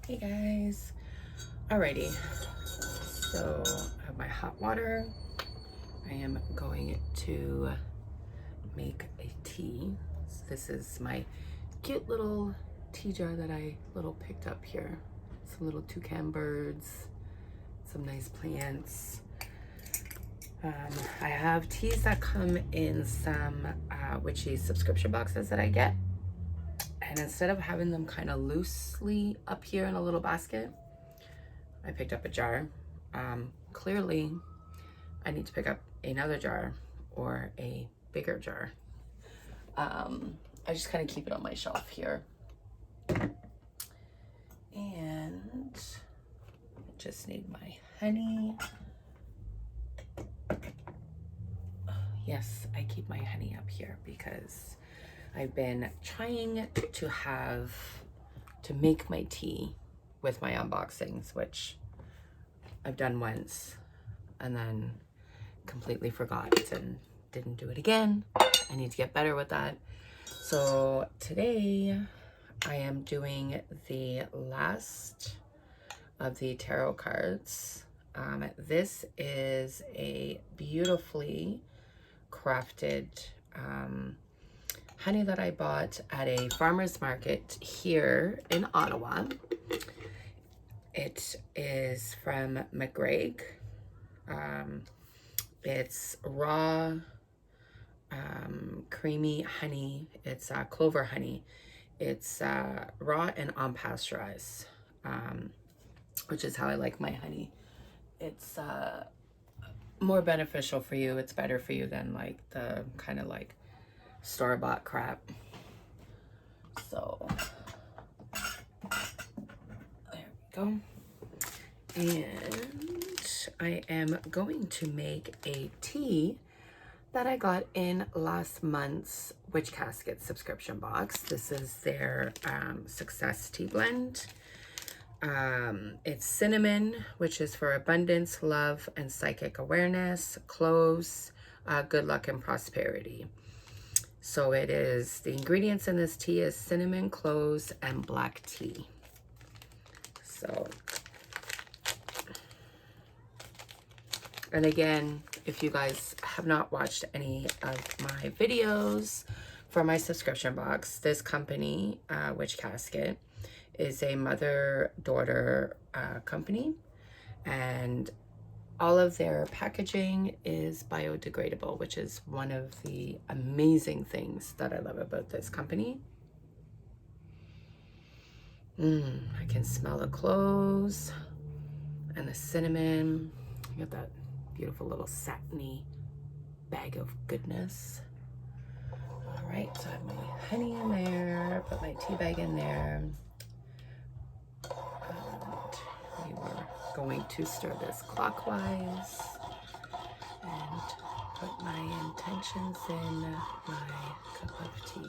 Hey guys. Alrighty, so I have my hot water. I am going to make a tea. So this is my cute little tea jar that I picked up here. Some little toucan birds, some nice plants. I have teas that come in some witchy subscription boxes that I get. And instead of having them kind of loosely up here in a little basket, I picked up a jar. Clearly, I need to pick up another jar or a bigger jar. I just kind of keep it on my shelf here. And just need my honey. Yes, I keep my honey up here because I've been trying to make my tea with my unboxings, which I've done once and then completely forgot and didn't do it again. I need to get better with that. So today I am doing the last of the tarot cards. This is a beautifully crafted honey that I bought at a farmer's market here in Ottawa. It is from McGregor. It's raw, creamy honey. It's clover honey. It's raw and unpasteurized, which is how I like my honey. It's more beneficial for you. It's better for you than like the kind of like store-bought crap. So there we go. And I am going to make a tea that I got in last month's Witch Casket subscription box. This is their Success Tea Blend. It's cinnamon, which is for abundance, love, and psychic awareness, cloves, good luck, and prosperity. So it is, the ingredients in this tea is cinnamon, cloves, and black tea. So, and again, if you guys have not watched any of my videos for my subscription box, this company, Witch Casket, is a mother-daughter company, and all of their packaging is biodegradable, which is one of the amazing things that I love about this company. I can smell the cloves and the cinnamon. I got that beautiful little satiny bag of goodness. All right, so I have my honey in there, put my tea bag in there. And we were going to stir this clockwise and put my intentions in my cup of tea.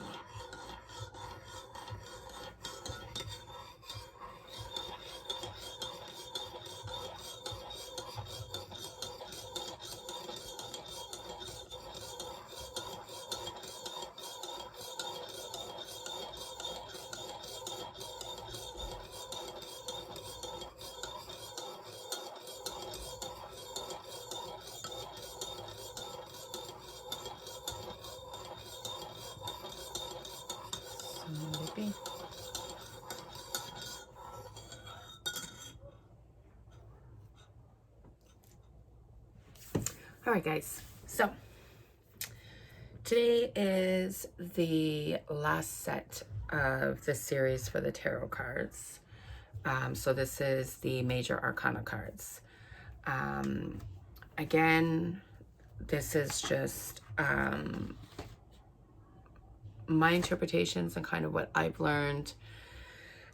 Maybe. All right, guys. So today is the last set of the series for the tarot cards. So this is the Major Arcana cards. Again, this is just my interpretations and kind of what I've learned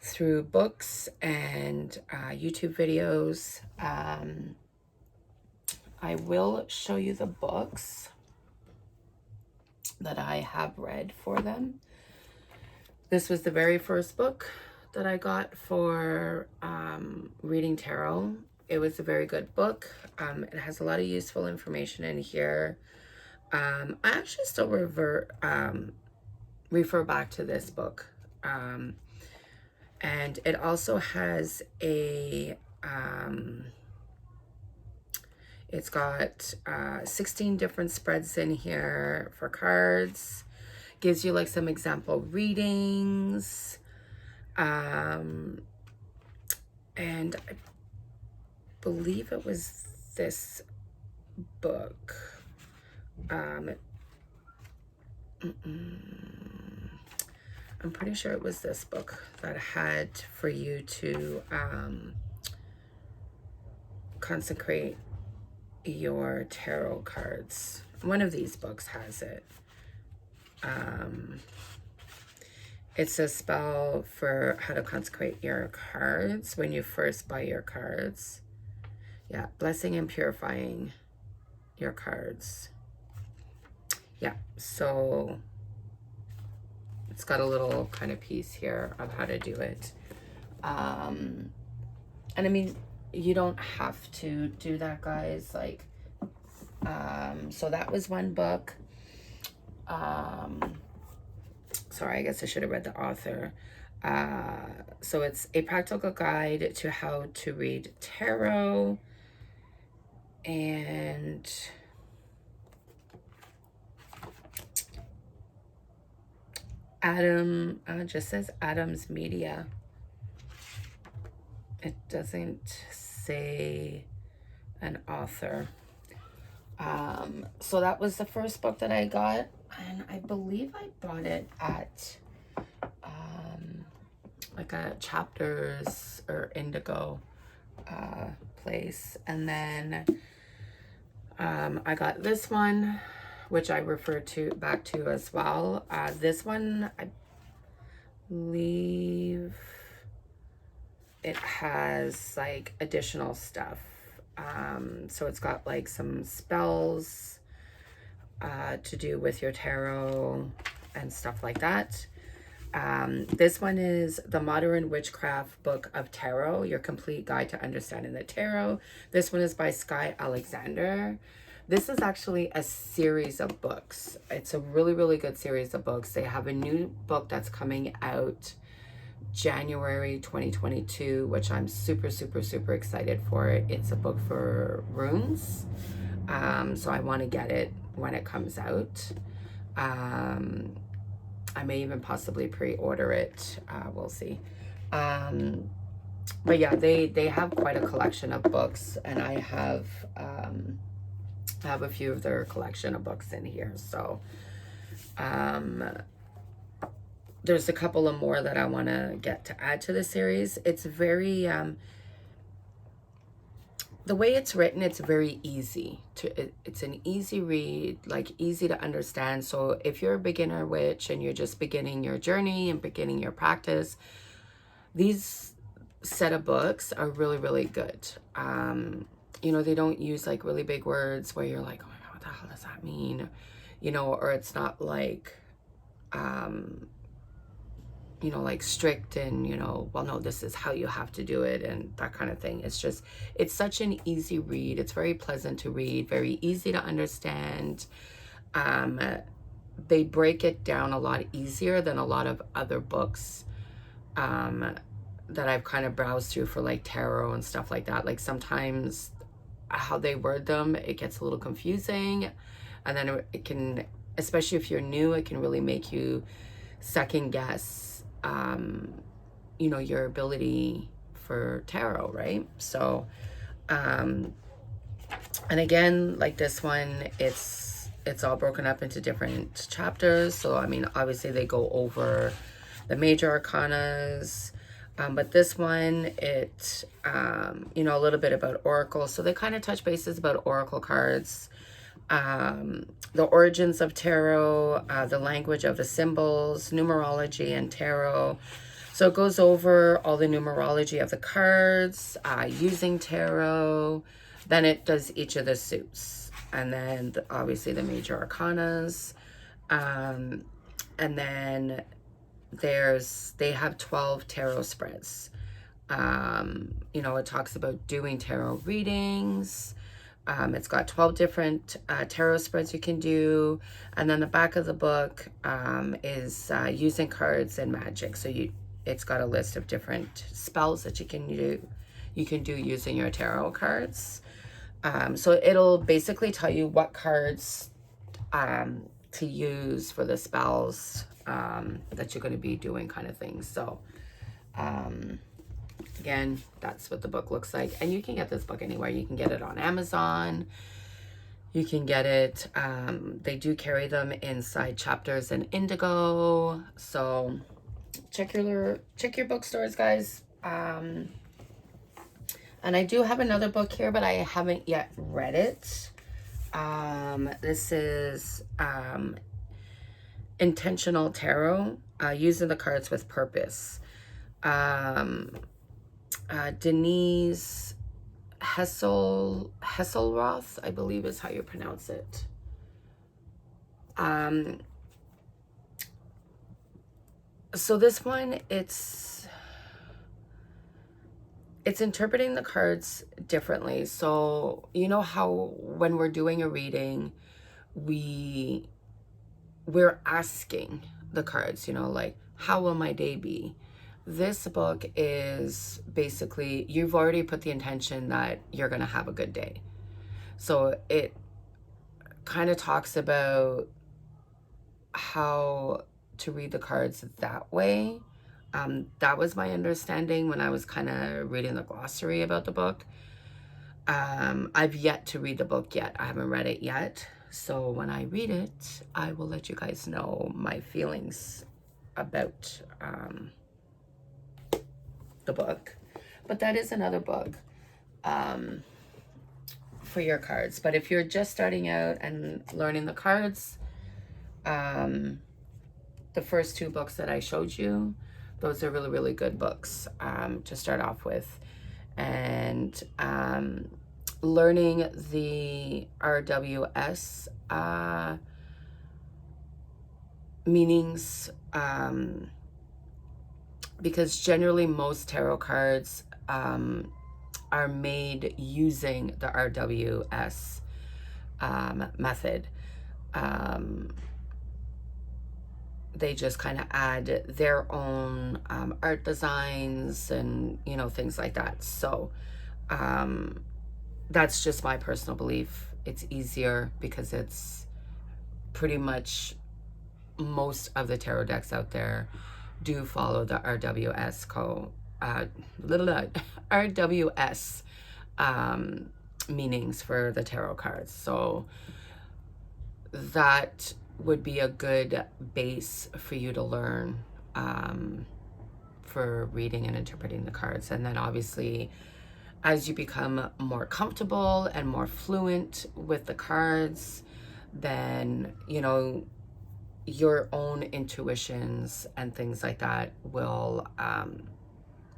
through books and YouTube videos. I will show you the books that I have read for them. This was the very first book that I got for reading tarot. It was a very good book. It has a lot of useful information in here. I actually still refer back to this book. And it also has a, it's got 16 different spreads in here for cards. Gives you like some example readings. And I believe it was this book. I'm pretty sure it was this book that had for you to consecrate your tarot cards. One of these books has it. It's a spell for how to consecrate your cards when you first buy your cards. Yeah, blessing and purifying your cards. Yeah, so it's got a little kind of piece here of how to do it. And I mean, you don't have to do that, guys. Like, so that was one book. Sorry, I guess I should have read the author. So it's a practical guide to how to read tarot. And just says Adams Media. It doesn't say an author. So that was the first book that I got, and I believe I bought it at like a Chapters or Indigo place. And then I got this one, which I refer to back to as well. This one, I believe it has like additional stuff. So it's got like some spells to do with your tarot and stuff like that. This one is The Modern Witchcraft Book of Tarot, Your Complete Guide to Understanding the Tarot. This one is by Sky Alexander. This is actually a series of books. It's a really, really good series of books. They have a new book that's coming out January 2022, which I'm super, super, super excited for. It's a book for runes. So I want to get it when it comes out. I may even possibly pre-order it. We'll see. But yeah, they have quite a collection of books, and I have a few of their collection of books in here. So there's a couple of more that I want to get to add to the series. It's very the way it's written, it's very easy to, it's an easy read, like easy to understand. So if you're a beginner witch and you're just beginning your journey and beginning your practice, these set of books are really, really good. You know, they don't use like really big words where you're like, oh my God, what the hell does that mean? You know, or it's not like, you know, like strict and, you know, well, no, this is how you have to do it and that kind of thing. It's just, it's such an easy read. It's very pleasant to read, very easy to understand. They break it down a lot easier than a lot of other books that I've kind of browsed through for like tarot and stuff like that. Like sometimes how they word them, it gets a little confusing. And then it can, especially if you're new, it can really make you second guess you know, your ability for tarot, right? So and again, like this one, it's all broken up into different chapters. So I mean, obviously they go over the major arcanas, but this one, it you know, a little bit about oracle. So they kind of touch bases about oracle cards, the origins of tarot, the language of the symbols, numerology and tarot. So it goes over all the numerology of the cards, using tarot. Then it does each of the suits. And then obviously the major arcanas. And then they have 12 tarot spreads. You know, it talks about doing tarot readings. It's got 12 different tarot spreads you can do. And then the back of the book is using cards and magic. So it's got a list of different spells that you can do using your tarot cards. So it'll basically tell you what cards to use for the spells that you're going to be doing, kind of things. So again, that's what the book looks like. And you can get this book anywhere. You can get it on Amazon. You can get it, they do carry them inside chapters in indigo. So check your bookstores, guys. And I do have another book here, but I haven't yet read it. This is Intentional Tarot, Using the Cards with Purpose. Denise Hesselroth, I believe is how you pronounce it. So this one, it's interpreting the cards differently. So you know how when we're doing a reading, we're asking the cards, you know, like, how will my day be? This book is basically, you've already put the intention that you're going to have a good day. So it kind of talks about how to read the cards that way. That was my understanding when I was kind of reading the glossary about the book. I've yet to read the book yet. I haven't read it yet. So when I read it, I will let you guys know my feelings about the book. But that is another book for your cards. But if you're just starting out and learning the cards, the first two books that I showed you, those are really, really good books to start off with. And learning the RWS meanings, because generally most tarot cards are made using the RWS method. They just kind of add their own art designs and, you know, things like that. So that's just my personal belief. It's easier because it's pretty much most of the tarot decks out there do follow the RWS RWS meanings for the tarot cards. So that would be a good base for you to learn for reading and interpreting the cards. And then obviously, as you become more comfortable and more fluent with the cards, then, you know, your own intuitions and things like that will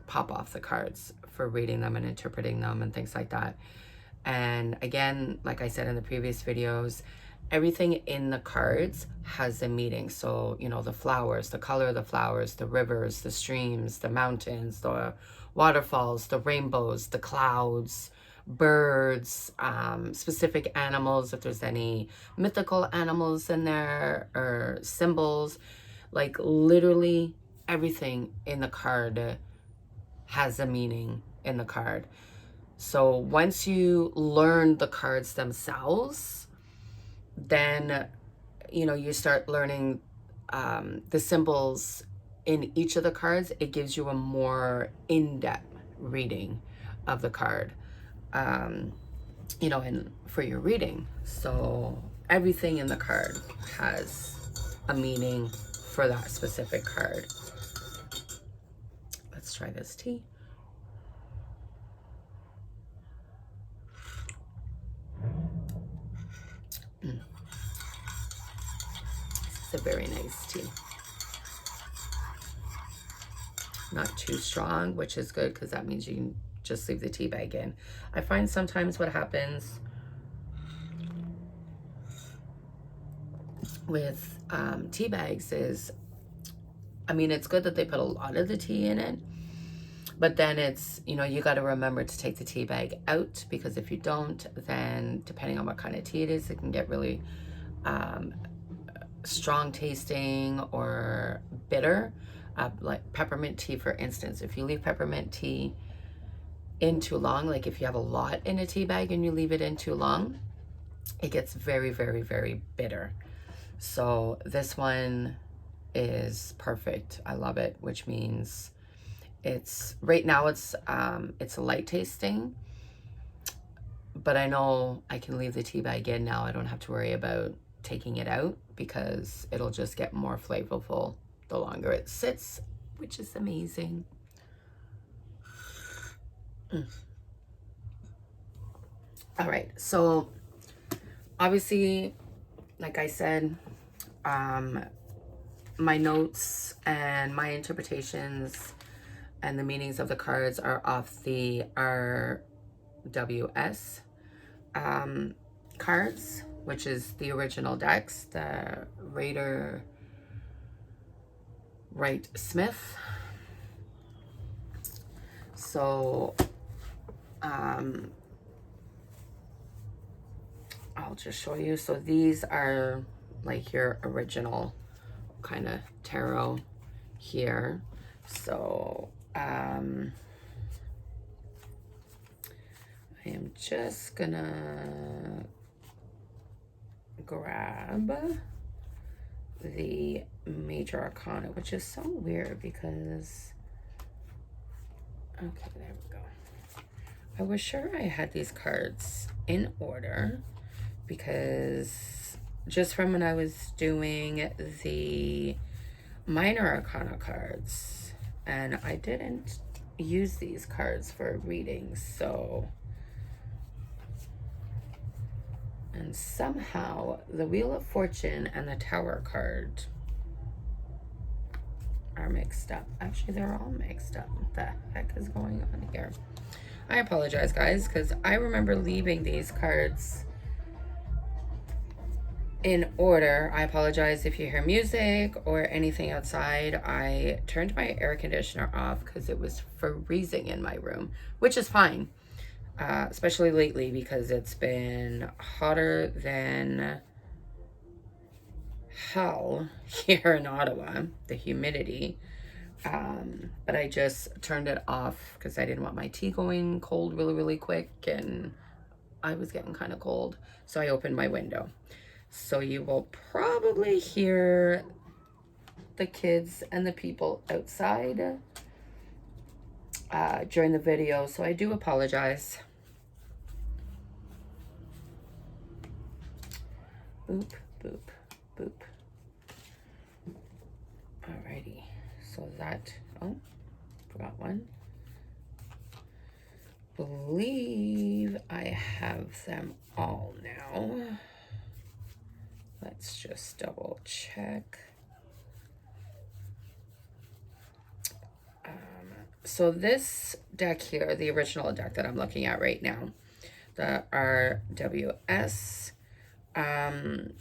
pop off the cards for reading them and interpreting them and things like that. And again, like I said in the previous videos, everything in the cards has a meaning. So, you know, the flowers, the color of the flowers, the rivers, the streams, the mountains, the waterfalls, the rainbows, the clouds, birds, specific animals, if there's any mythical animals in there, or symbols, like literally everything in the card has a meaning in the card. So once you learn the cards themselves, then, you know, you start learning the symbols in each of the cards. It gives you a more in-depth reading of the card, you know, and for your reading. So everything in the card has a meaning for that specific card. Let's try this tea. It's a very nice tea. Not too strong, which is good because that means you can just leave the tea bag in. I find sometimes what happens with tea bags is, I mean, it's good that they put a lot of the tea in it, but then it's, you know, you got to remember to take the tea bag out, because if you don't, then depending on what kind of tea it is, it can get really strong tasting or bitter. like peppermint tea, for instance. If you leave peppermint tea in too long, like if you have a lot in a tea bag and you leave it in too long, it gets very, very, very bitter. So this one is perfect. I love it, which means it's right now it's a light tasting, but I know I can leave the tea bag in now. I don't have to worry about taking it out because it'll just get more flavorful the longer it sits, which is amazing. All right, so obviously, like I said, my notes and my interpretations and the meanings of the cards are off the RWS cards, which is the original decks, the Raider Wright Smith. So I'll just show you. So these are like your original kind of tarot here. So I am just gonna grab the Major Acana, which is so weird because, okay, there we go. I was sure I had these cards in order because just from when I was doing the Minor Arcana cards, and I didn't use these cards for readings, so, and somehow the Wheel of Fortune and the Tower card are mixed up. Actually, they're all mixed up. What the heck is going on here? I apologize, guys, because I remember leaving these cards in order. I apologize if you hear music or anything outside. I turned my air conditioner off because it was freezing in my room, which is fine, especially lately because it's been hotter than hell here in Ottawa, the humidity. But I just turned it off because I didn't want my tea going cold really, really quick, and I was getting kind of cold, so I opened my window. So you will probably hear the kids and the people outside during the video, so I do apologize. Boop, boop, boop. Alrighty, so that, oh, forgot one. Believe I have them all now. Let's just double check. So this deck here, the original deck that I'm looking at right now, the RWS, I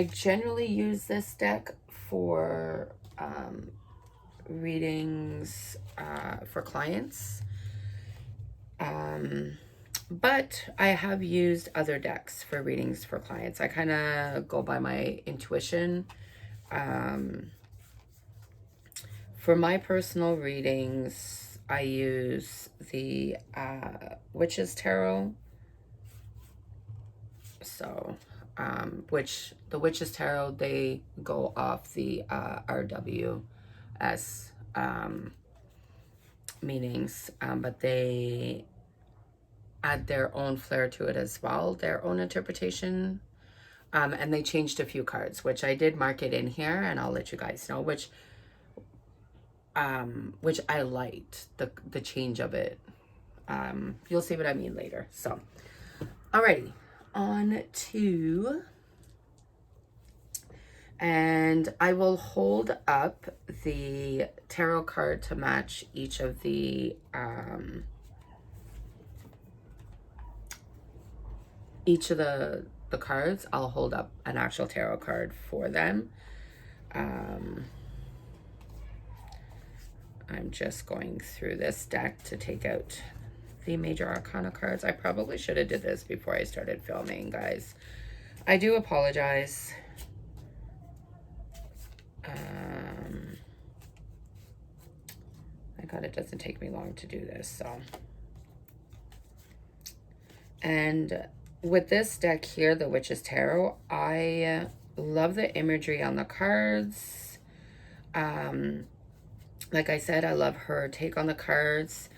generally use this deck for readings for clients. But I have used other decks for readings for clients. I kind of go by my intuition. For my personal readings, I use the Witch's Tarot. So, which the Witch's Tarot, they go off the RWS meanings, but they add their own flair to it as well, their own interpretation, and they changed a few cards, which I did mark it in here, and I'll let you guys know which I liked the change of it. You'll see what I mean later. So, alrighty, on to, and I will hold up the tarot card to match each of the cards. I'll hold up an actual tarot card for them. I'm just going through this deck to take out the Major Arcana cards. I probably should have did this before I started filming, guys. I do apologize. Thank God it doesn't take me long to do this. So, and with this deck here, the Witch's Tarot, I love the imagery on the cards. Like I said, I love her take on the cards,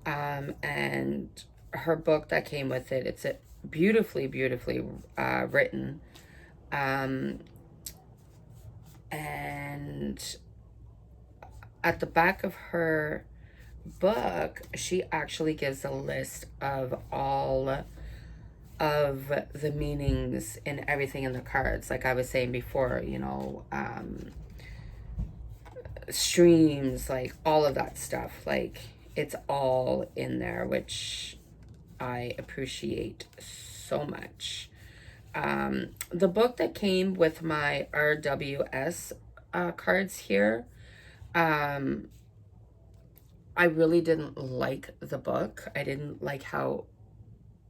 and her book that came with it. It's a beautifully written, and at the back of her book, she actually gives a list of all of the meanings and everything in the cards. Like I was saying before, you know, streams, like all of that stuff, like it's all in there, which I appreciate so much. The book that came with my RWS cards here, I really didn't like the book. I didn't like how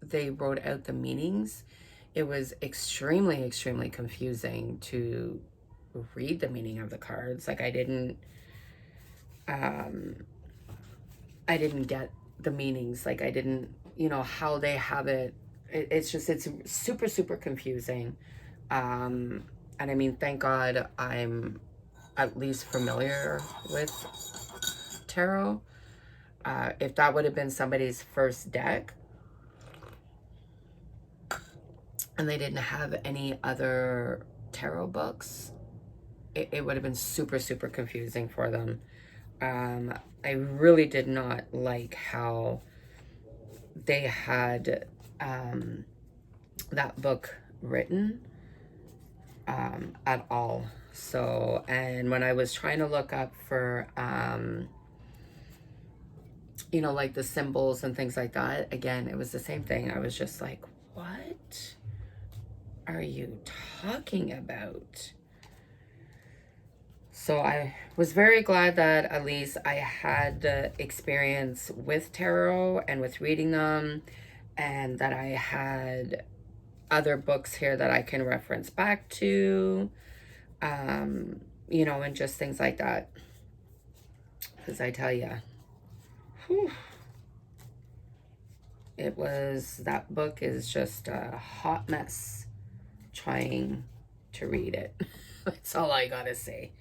they wrote out the meanings. It was extremely confusing to read the meaning of the cards. Like I didn't get the meanings. Like I didn't, you know, how they have it. It's just, it's super confusing. And I mean, thank God I'm at least familiar with tarot. If that would have been somebody's first deck and they didn't have any other tarot books, it would have been super confusing for them. I really did not like how they had that book written at all. So, and when I was trying to look up for you know, like the symbols and things like that, again, it was the same thing. I was just like, what are you talking about? So I was very glad that at least I had the experience with tarot and with reading them, and that I had other books here that I can reference back to, you know, and just things like that. Because I tell you, that book is just a hot mess trying to read it. That's all I gotta say.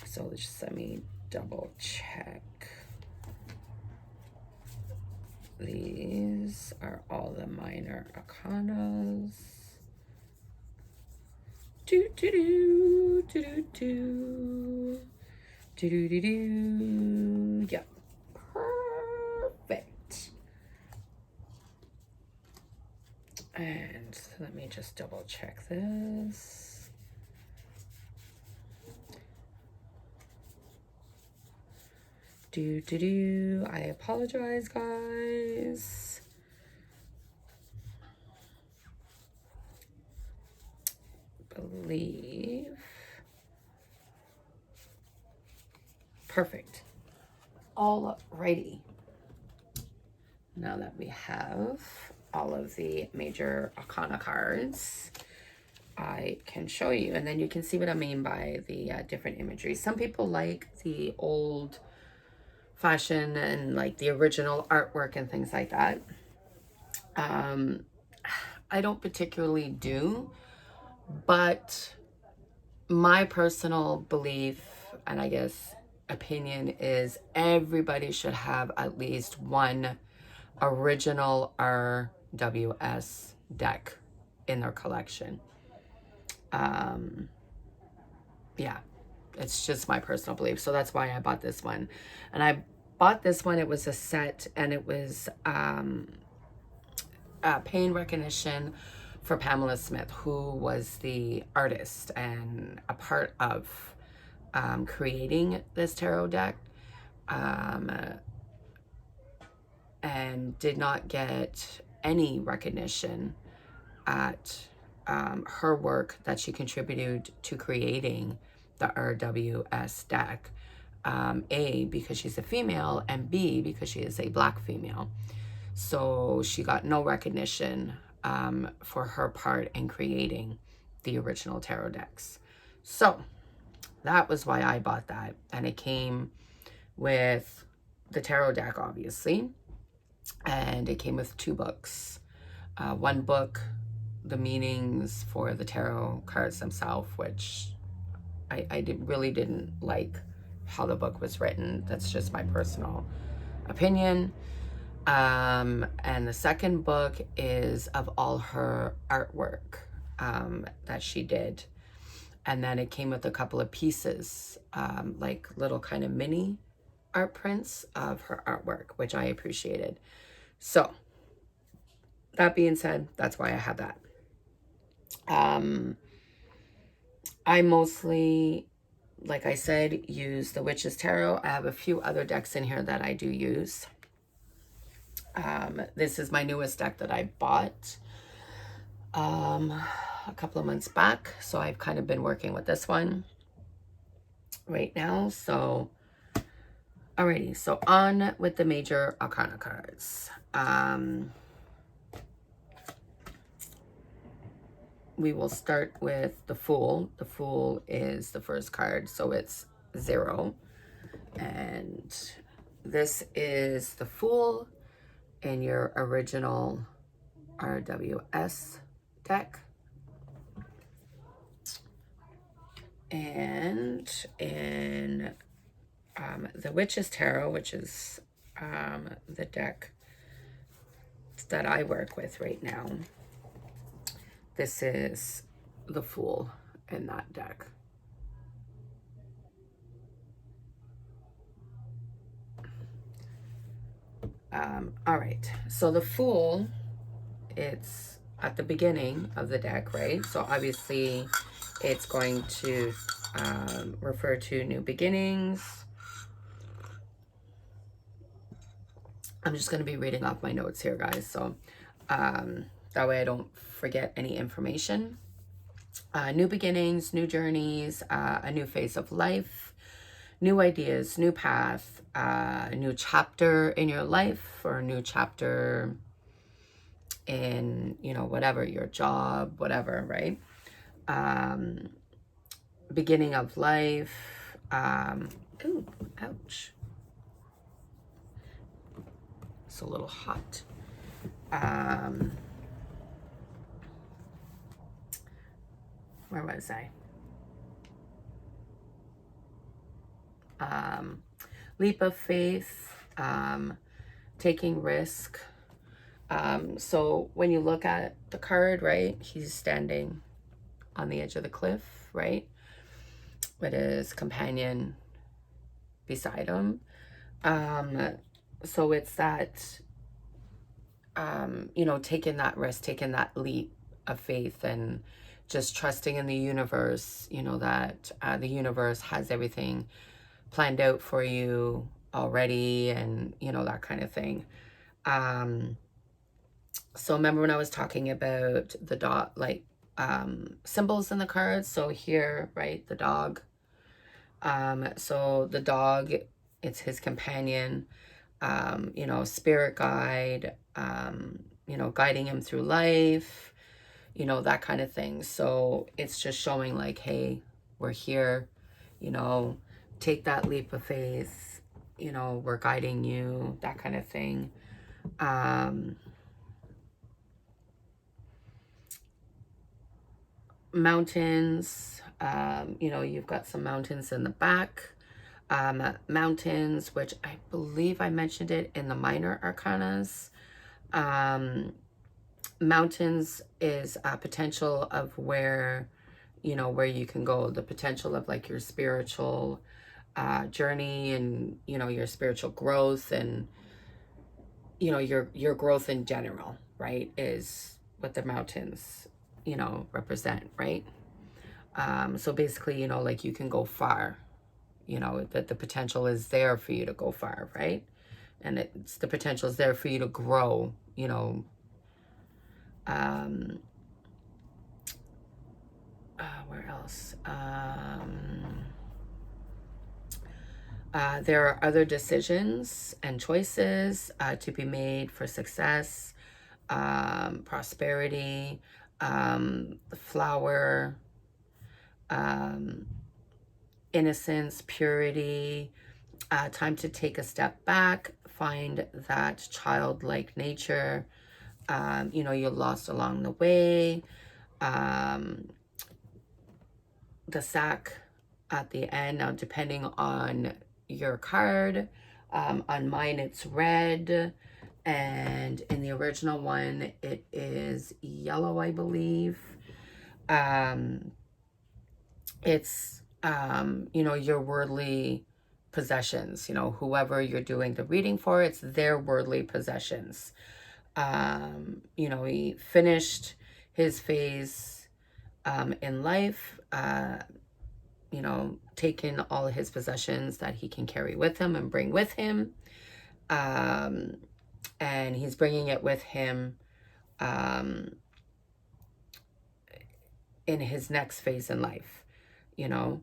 So just let me double check. These are all the minor arcanas. Do do do do do do do do do. Yep, perfect. And let me just double check this. I apologize, guys. Believe. Perfect. All righty. Now that we have all of the major arcana cards, I can show you, and then you can see what I mean by the different imagery. Some people like the old fashion and like the original artwork and things like that. I don't particularly do, but my personal belief and I guess opinion is everybody should have at least one original RWS deck in their collection. Yeah, it's just my personal belief. So that's why I bought this one. And I bought this one, it was a set, and it was paying recognition for Pamela Smith, who was the artist and a part of creating this tarot deck, and did not get any recognition at her work that she contributed to creating the RWS deck. A, because she's a female, and B, because she is a Black female. So she got no recognition for her part in creating the original tarot decks. So that was why I bought that. And it came with the tarot deck, obviously, and it came with 2 books. One book, the meanings for the tarot cards themselves, which I really didn't like how the book was written. That's just my personal opinion. And the second book is of all her artwork that she did. And then it came with a couple of pieces, like little kind of mini art prints of her artwork, which I appreciated. So that being said, that's why I have that. I mostly, like I said, use the Witch's Tarot. I have a few other decks in here that I do use. This is my newest deck that I bought a couple of months back. So I've kind of been working with this one right now. So, alrighty. So on with the Major Acana cards. We will start with the Fool. The Fool is the first card, so it's 0. And this is the Fool in your original RWS deck. And in the Witch's Tarot, which is the deck that I work with right now, this is the Fool in that deck. All right, so the Fool, it's at the beginning of the deck, right? So obviously it's going to refer to new beginnings. I'm just going to be reading off my notes here, guys, so that way I don't forget any information. New beginnings, new journeys, a new phase of life, new ideas, new path, a new chapter in your life, or a new chapter in, you know, whatever, your job, whatever, right? Beginning of life. Ooh, ouch. It's a little hot. Where was I? Leap of faith, taking risk. So when you look at the card, right, he's standing on the edge of the cliff, right, with his companion beside him. So it's that, you know, taking that risk, taking that leap of faith, and just trusting in the universe, you know, that the universe has everything planned out for you already, and, you know, that kind of thing. So remember when I was talking about the dot, like, symbols in the cards? So here, right, the dog. So the dog, it's his companion, you know, spirit guide, you know, guiding him through life, you know, that kind of thing. So it's just showing like, hey, we're here, you know, take that leap of faith, you know, we're guiding you, that kind of thing. Mountains, you know, you've got some mountains in the back. Mountains, which I believe I mentioned it in the minor arcanas. Mountains is a potential of where, you know, where you can go, the potential of like your spiritual journey, and, you know, your spiritual growth, and, you know, your growth in general, right, is what the mountains, you know, represent, right? So basically, you know, like you can go far, you know, that the potential is there for you to go far, right? And it's the potential is there for you to grow, you know. Where else? There are other decisions and choices to be made for success, prosperity, the flower, innocence, purity, Time to take a step back, find that childlike nature, you know, you're lost along the way. The sack at the end, now depending on your card, on mine it's red, and in the original one it is yellow, I believe. It's you know, your worldly possessions, you know, whoever you're doing the reading for, it's their worldly possessions. You know, he finished his phase in life, you know, taking all of his possessions that he can carry with him and bring with him. And he's bringing it with him in his next phase in life, you know,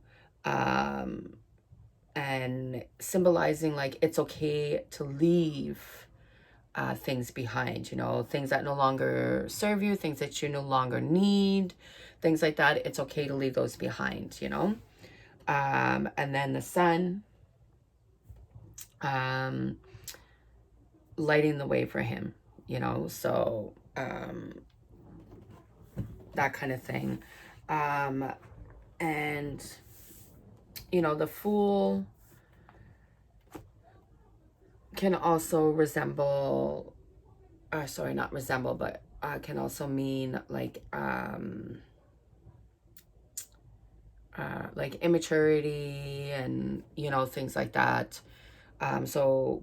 and symbolizing like it's okay to leave things behind, you know, things that no longer serve you, things that you no longer need, things like that. It's okay to leave those behind, you know. And then the sun, lighting the way for him, you know, so that kind of thing. And, you know, the Fool can also resemble, sorry, not resemble, but can also mean like immaturity and, you know, things like that. So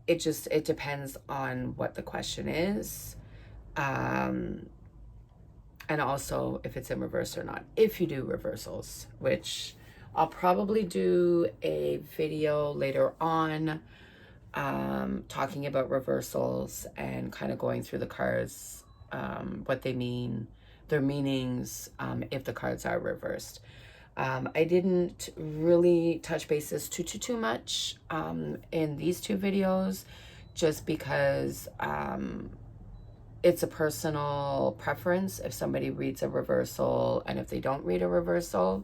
it depends on what the question is. And also if it's in reverse or not, if you do reversals, which I'll probably do a video later on talking about reversals and kind of going through the cards, what they mean, their meanings, if the cards are reversed. I didn't really touch bases too much in these two videos, just because it's a personal preference if somebody reads a reversal and if they don't read a reversal.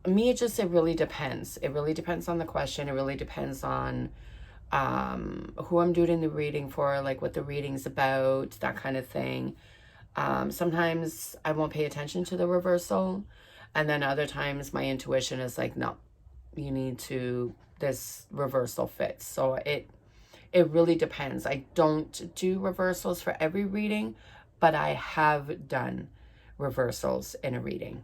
Me, it really depends. It really depends on the question. It really depends on who I'm doing the reading for, like what the reading's about, that kind of thing. Sometimes I won't pay attention to the reversal, and then other times my intuition is like, no, you need to, this reversal fits. So it really depends. I don't do reversals for every reading, but I have done reversals in a reading.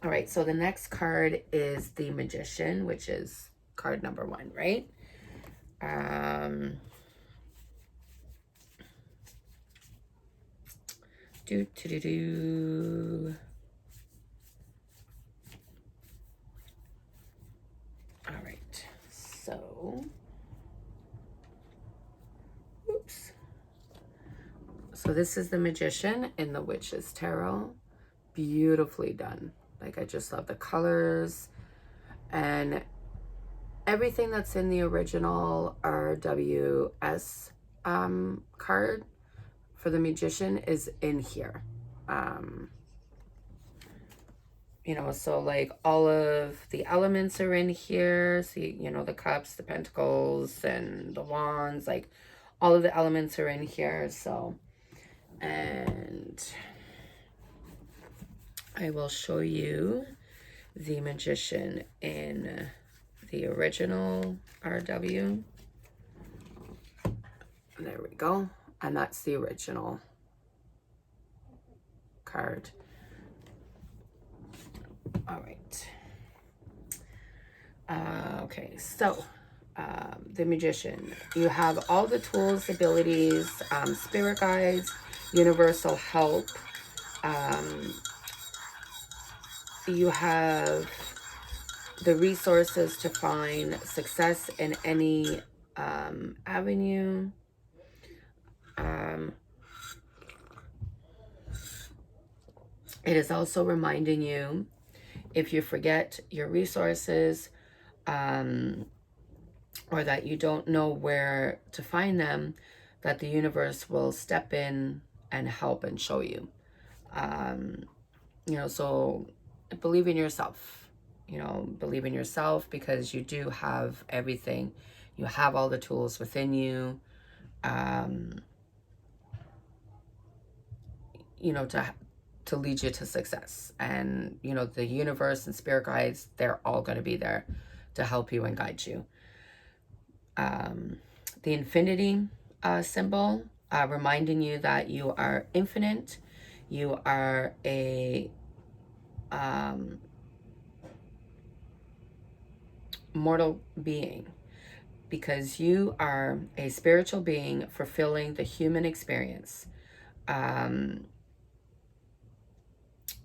All right, so the next card is the Magician, which is card number 1, right? All right, so, oops. So this is the Magician in the Witch's Tarot. Beautifully done. Like, I just love the colors, and everything that's in the original RWS card for the Magician is in here. You know, so like all of the elements are in here. See, you know, the cups, the pentacles, and the wands, like all of the elements are in here. So, and I will show you the Magician in the original RW. There we go. And that's the original card. All right. Okay, so the Magician. You have all the tools, abilities, spirit guides, universal help. You have the resources to find success in any avenue. It is also reminding you, if you forget your resources, or that you don't know where to find them, that the universe will step in and help and show you. You know, so believe in yourself. you know, believe in yourself, because you do have everything. You have all the tools within you, you know, to lead you to success. And, you know, the universe and spirit guides, they're all going to be there to help you and guide you. The infinity symbol, reminding you that you are infinite. You are a mortal being, because you are a spiritual being fulfilling the human experience,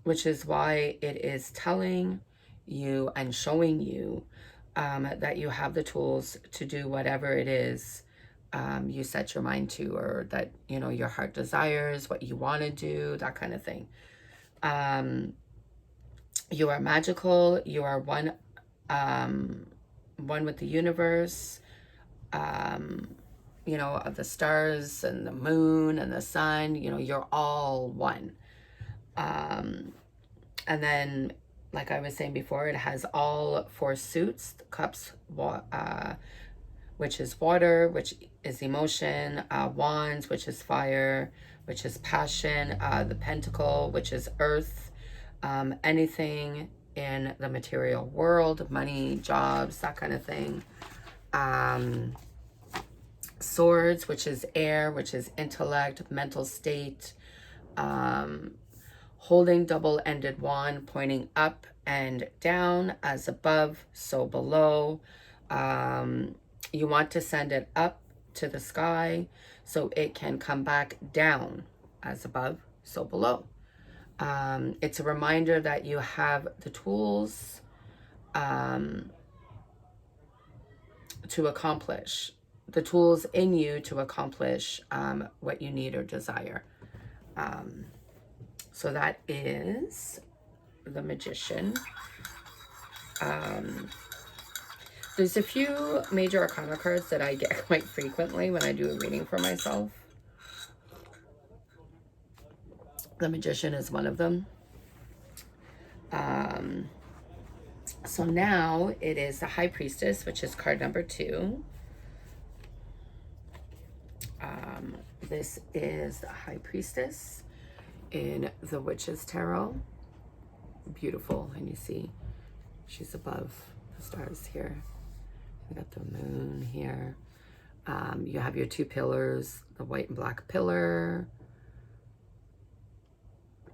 which is why it is telling you and showing you that you have the tools to do whatever it is you set your mind to, or that, you know, your heart desires, what you want to do, that kind of thing. You are magical. You are one with the universe, you know, of the stars and the moon and the sun. You know, you're all one. And then, like I was saying before, it has all 4 suits: the cups, which is water, which is emotion, wands, which is fire, which is passion, the pentacle, which is earth, anything in the material world, money, jobs, that kind of thing. Swords, which is air, which is intellect, mental state, holding double-ended wand, pointing up and down, as above, so below. You want to send it up to the sky so it can come back down, as above, so below. It's a reminder that you have the tools to accomplish, the tools in you to accomplish what you need or desire. So that is the Magician. There's a few Major Arcana cards that I get quite frequently when I do a reading for myself. The Magician is one of them. So now it is the High Priestess, which is card number 2. This is the High Priestess in the Witch's Tarot. Beautiful. And you see she's above the stars here. We got the moon here. You have your 2 pillars, the white and black pillar.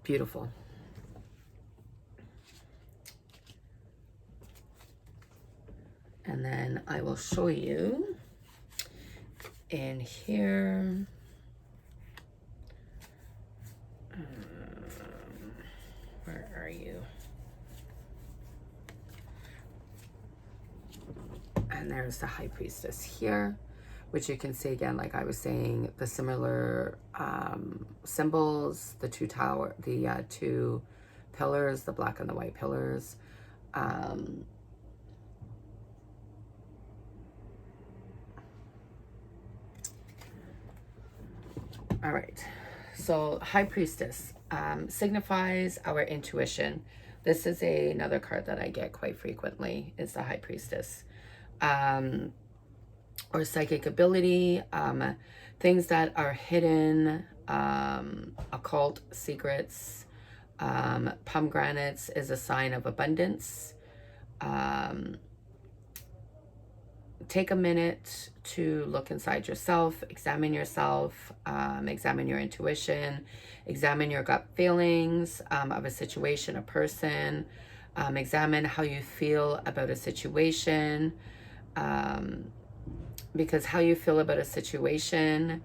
Beautiful. And then I will show you in here. Where are you? And there's the High Priestess here, which you can see again, like I was saying, the similar symbols, the 2 pillars, the black and the white pillars. All right, so High Priestess signifies our intuition. This is another card that I get quite frequently, is the High Priestess. Or psychic ability, things that are hidden, occult secrets. Pomegranates is a sign of abundance. Take a minute to look inside yourself, examine yourself, examine your intuition, examine your gut feelings of a situation, a person, examine how you feel about a situation, because how you feel about a situation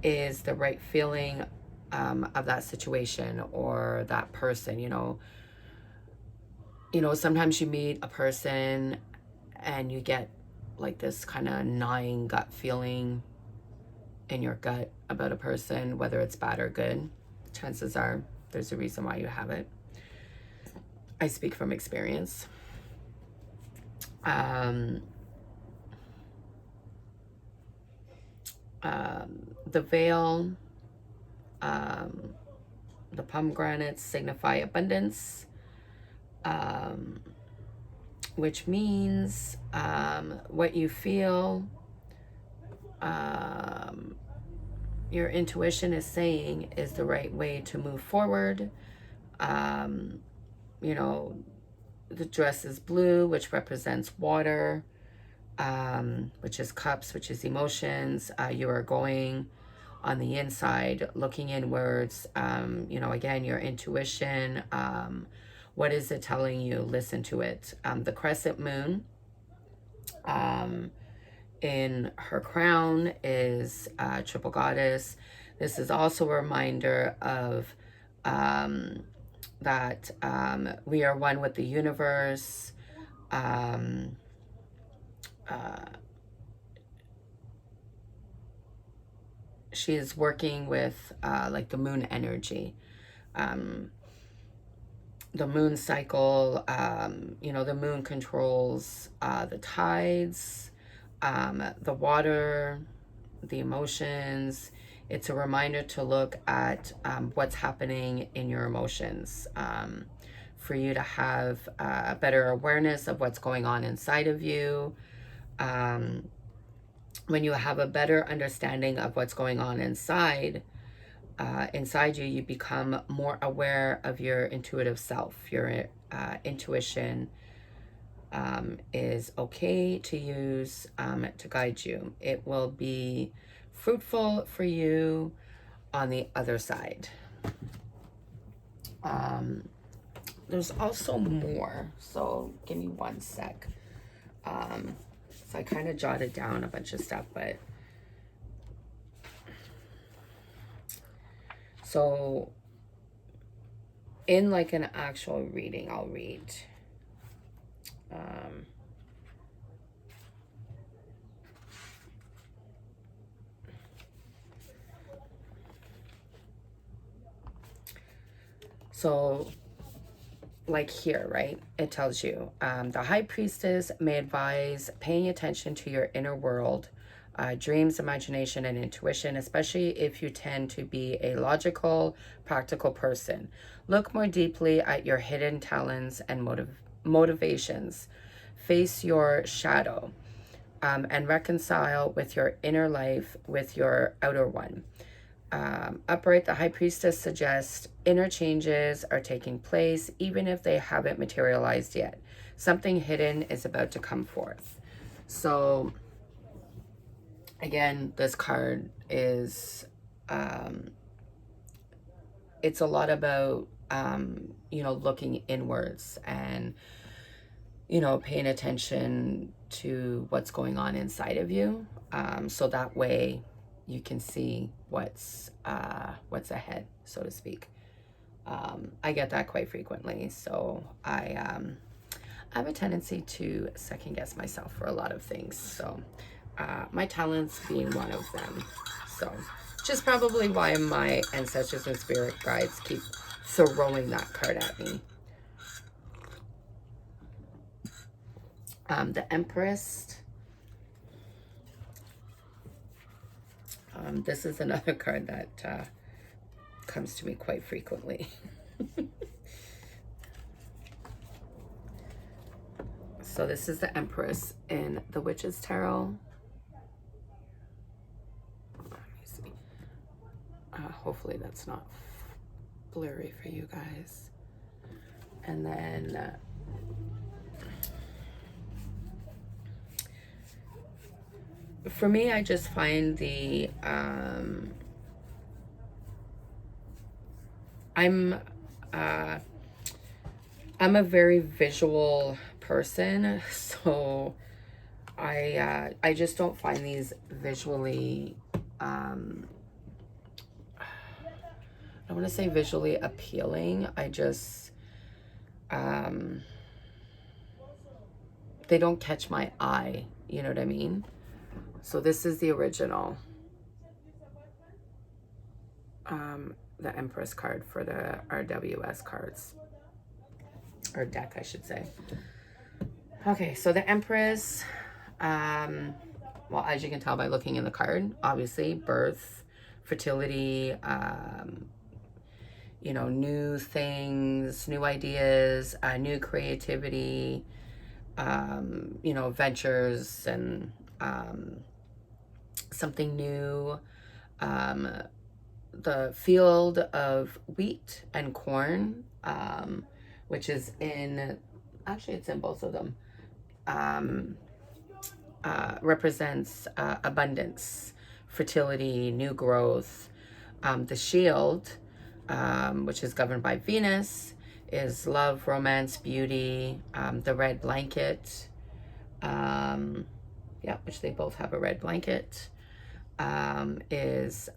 is the right feeling of that situation or that person. You know, sometimes you meet a person and you get like this kind of gnawing gut feeling in your gut about a person, whether it's bad or good. Chances are there's a reason why you have it. I speak from experience. The veil, the pomegranates signify abundance. which means what you feel, your intuition is saying is the right way to move forward. You know, the dress is blue, which represents water, which is cups, which is emotions. You are going on the inside, looking inwards. You know, again, your intuition. What is it telling you? Listen to it. The crescent moon in her crown is triple goddess. This is also a reminder of that we are one with the universe. She is working with like the moon energy, the moon cycle. You know, the moon controls the tides, the water, the emotions. It's a reminder to look at what's happening in your emotions, for you to have a better awareness of what's going on inside of you. When you have a better understanding of what's going on inside you, you become more aware of your intuitive self. Your intuition is okay to use to guide you. It will be fruitful for you on the other side. There's also more, so give me one sec. So I kind of jotted down a bunch of stuff, but so in like an actual reading, I'll read. So like here, right? It tells you the high priestess may advise paying attention to your inner world, dreams, imagination, and intuition, especially if you tend to be a logical, practical person. Look more deeply at your hidden talents and motivations. Face your shadow and reconcile with your inner life with your outer one. Upright, the high priestess suggests inner changes are taking place, even if they haven't materialized yet. Something hidden is about to come forth. So, again, this card is, it's a lot about, you know, looking inwards and, you know, paying attention to what's going on inside of you. So that way you can see what's ahead, so to speak. I get that quite frequently, so I have a tendency to second guess myself for a lot of things. So my talents being one of them. So which is probably why my ancestors and spirit guides keep throwing that card at me. The Empress. This is another card that comes to me quite frequently. So this is the Empress in the Witch's Tarot. Let me see. Hopefully that's not blurry for you guys. And then for me, I just find the I'm a very visual person, so I just don't find these visually I don't want to say visually appealing. I just they don't catch my eye, you know what I mean? So this is the original, the Empress card for the RWS cards, or deck, I should say. Okay, so the Empress, well, as you can tell by looking in the card, obviously birth, fertility, you know, new things, new ideas, new creativity, you know, ventures and something new. The field of wheat and corn, which is in, actually it's in both of them, represents abundance, fertility, new growth. The shield, which is governed by Venus, is love, romance, beauty. The red blanket, yeah, which they both have a red blanket, is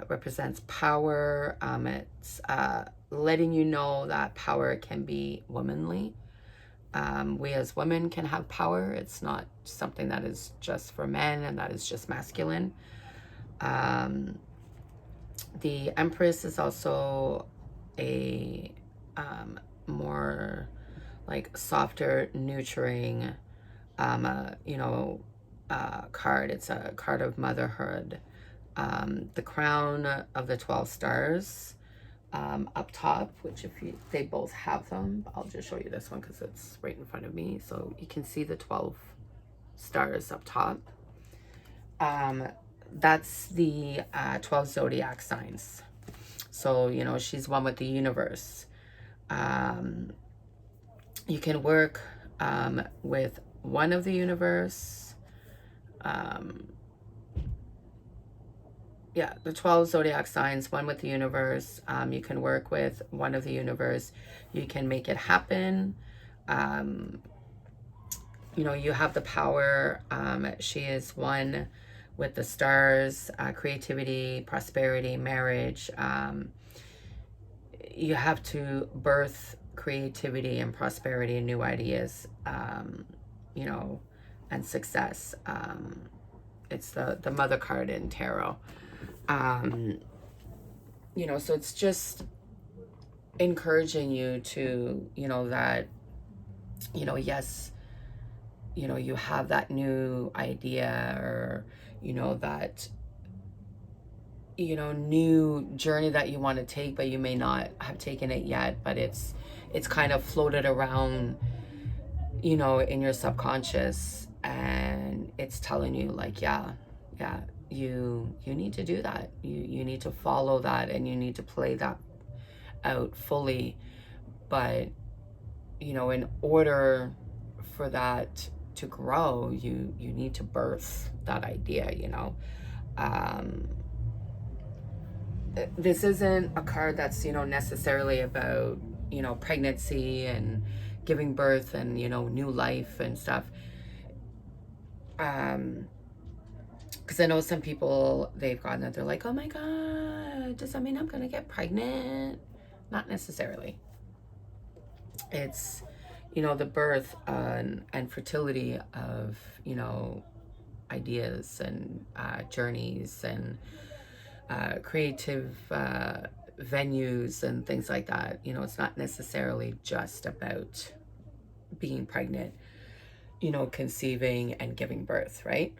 represents power. It's letting you know that power can be womanly. We as women can have power. It's not something that is just for men and that is just masculine. The Empress is also a more like softer, nurturing, you know, card. It's a card of motherhood. The crown of the 12 stars up top, which they both have them. I'll just show you this one because it's right in front of me. So you can see the 12 stars up top. That's the 12 zodiac signs. So, you know, she's one with the universe. You can work with one of the universe. Yeah, the 12 zodiac signs, one with the universe. You can work with one of the universe. You can make it happen. You know, you have the power. She is one with the stars, creativity, prosperity, marriage. You have to birth creativity and prosperity and new ideas, you know, and success. It's the mother card in tarot. You know, so it's just encouraging you to, you know, that, you know, yes, you know, you have that new idea or, you know, that, you know, new journey that you want to take, but you may not have taken it yet, but it's kind of floated around, you know, in your subconscious, and it's telling you like, yeah, you need to do that. You need to follow that, and you need to play that out fully. But, you know, in order for that to grow, you need to birth that idea, you know. This isn't a card that's, you know, necessarily about, you know, pregnancy and giving birth and, you know, new life and stuff. Because I know some people, they've gotten that, they're like, oh my God, does that mean I'm gonna get pregnant? Not necessarily. It's, you know, the birth and fertility of, you know, ideas and journeys and creative venues and things like that. You know, it's not necessarily just about being pregnant, you know, conceiving and giving birth, right?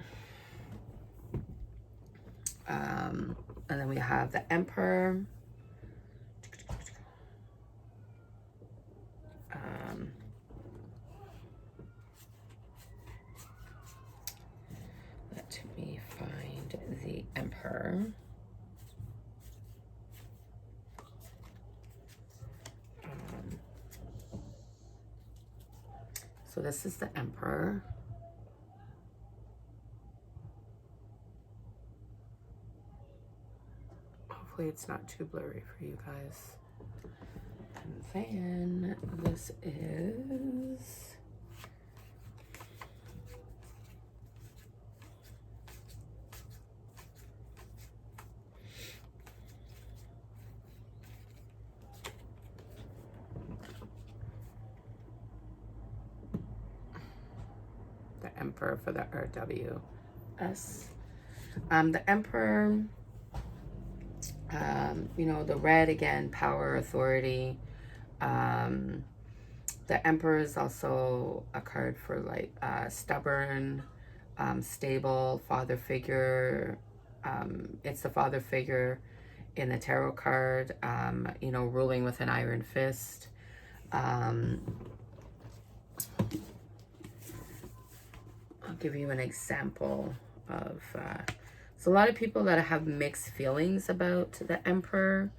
And then we have the Emperor. Let me find the Emperor. So this is the Emperor. Hopefully it's not too blurry for you guys. And then this is the Emperor for the RWS. The Emperor, you know, the red again, power, authority. The Emperor is also a card for like stubborn, stable, father figure. It's the father figure in the tarot card, you know, ruling with an iron fist. give you an example of, so a lot of people that have mixed feelings about the Emperor.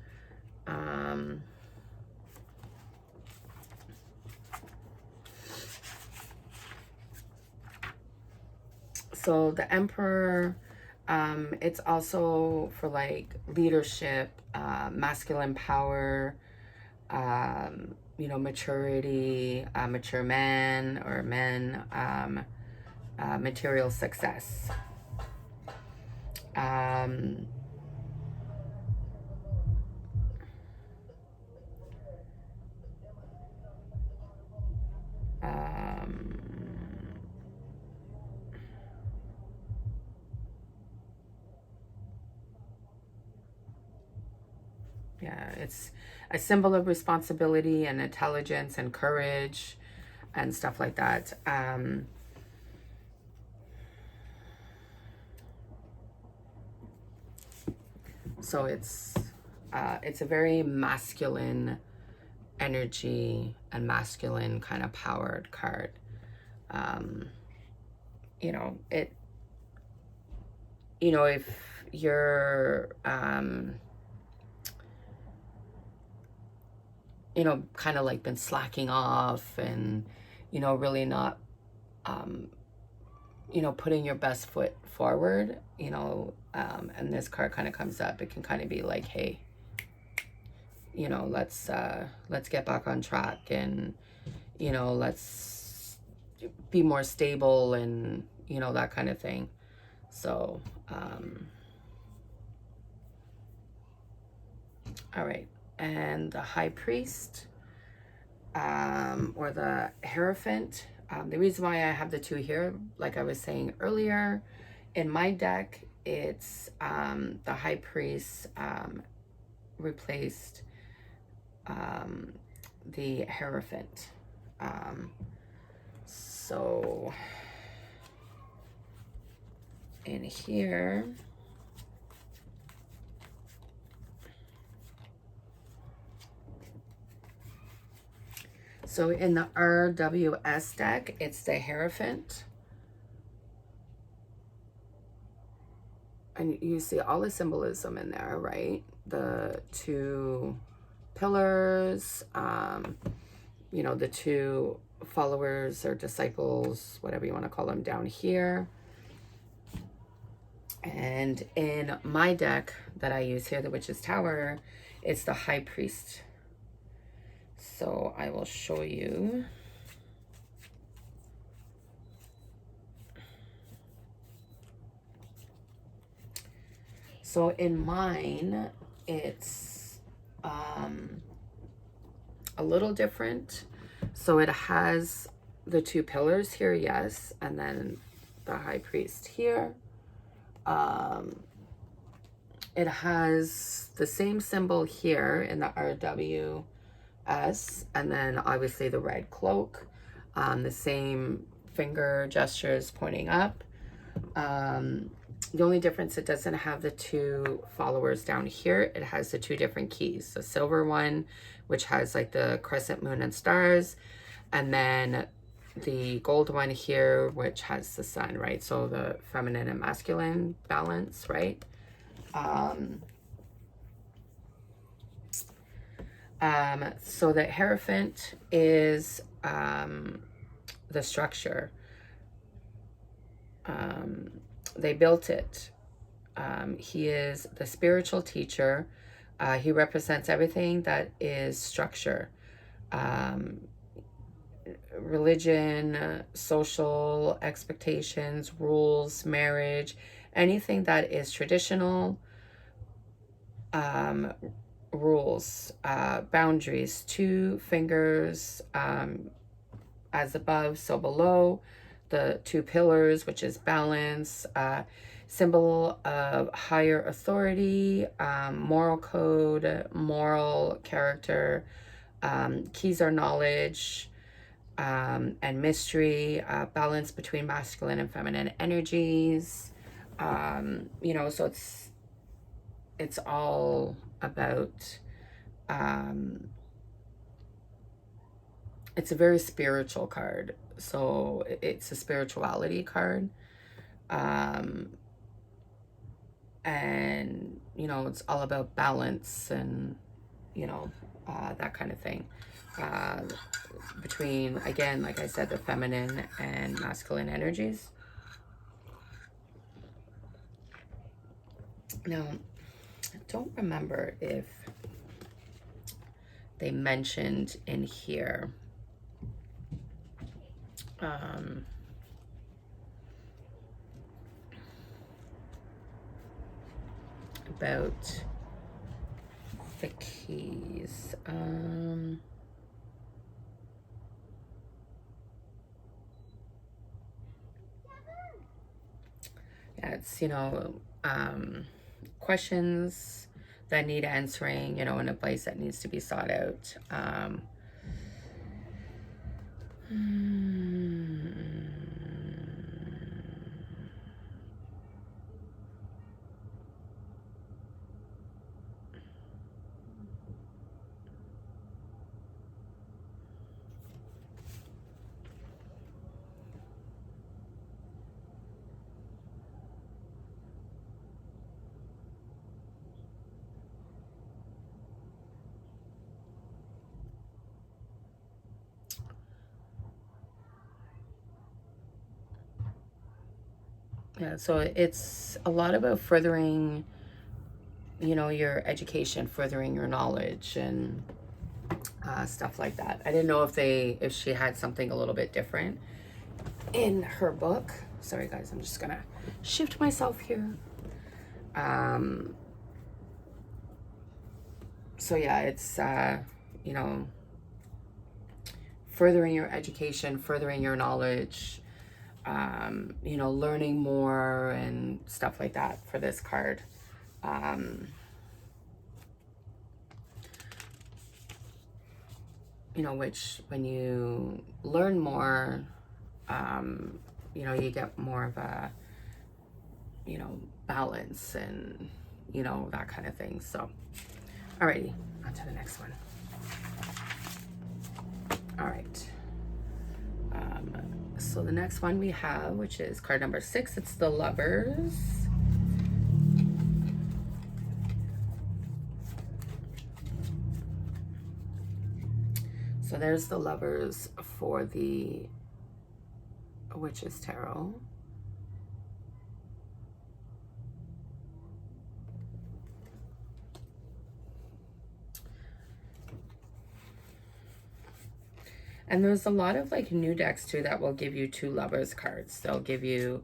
So the Emperor, it's also for like leadership, masculine power, you know, maturity, mature man or men, material success. Yeah, it's a symbol of responsibility and intelligence and courage and stuff like that. So it's a very masculine energy and masculine kind of powered card. You know, if you're, you know, kind of like been slacking off and, you know, really not, you know, putting your best foot forward, you know, and this card kind of comes up, it can kind of be like, hey, you know, let's get back on track, and, you know, let's be more stable, and, you know, that kind of thing. So, all right. And the High Priest, or the Hierophant. The reason why I have the two here, like I was saying earlier, in my deck, it's the High Priest replaced the Hierophant. So in here, so in the RWS deck, it's the Hierophant. And you see all the symbolism in there, right? The two pillars, you know, the two followers or disciples, whatever you want to call them, down here. And in my deck that I use here, the Witch's Tower, it's the High Priest. So I will show you. So in mine, it's a little different. So it has the two pillars here, yes, and then the High Priest here. It has the same symbol here in the RWS, and then obviously the red cloak, the same finger gestures pointing up. The only difference, it doesn't have the two followers down here. It has the two different keys. The silver one, which has like the crescent moon and stars, and then the gold one here, which has the sun, right? So the feminine and masculine balance, right? So the Hierophant is the structure. They built it. He is the spiritual teacher. He represents everything that is structure. Religion, social expectations, rules, marriage, anything that is traditional, rules, boundaries, two fingers, as above, so below, the two pillars, which is balance, symbol of higher authority, moral code, moral character, keys are knowledge, and mystery, balance between masculine and feminine energies. You know, so it's all about, it's a very spiritual card. So it's a spirituality card. And, you know, it's all about balance and, you know, that kind of thing. Between, again, like I said, the feminine and masculine energies. Now, I don't remember if they mentioned in here about the keys. Yeah, it's, you know, questions that need answering, you know, and advice that needs to be sought out. Yeah, so it's a lot about furthering, you know, your education, furthering your knowledge, and stuff like that. I didn't know if she had something a little bit different in her book. Sorry guys, I'm just gonna shift myself here. So yeah, it's you know, furthering your education, furthering your knowledge, you know, learning more and stuff like that for this card. You know, which when you learn more, you know, you get more of a, you know, balance and, you know, that kind of thing. So, alrighty, on to the next one. All right. So the next one we have, which is card number 6, it's the Lovers. So there's the Lovers for the Witch's Tarot. And there's a lot of like new decks too that will give you 2 Lovers cards. They'll give you,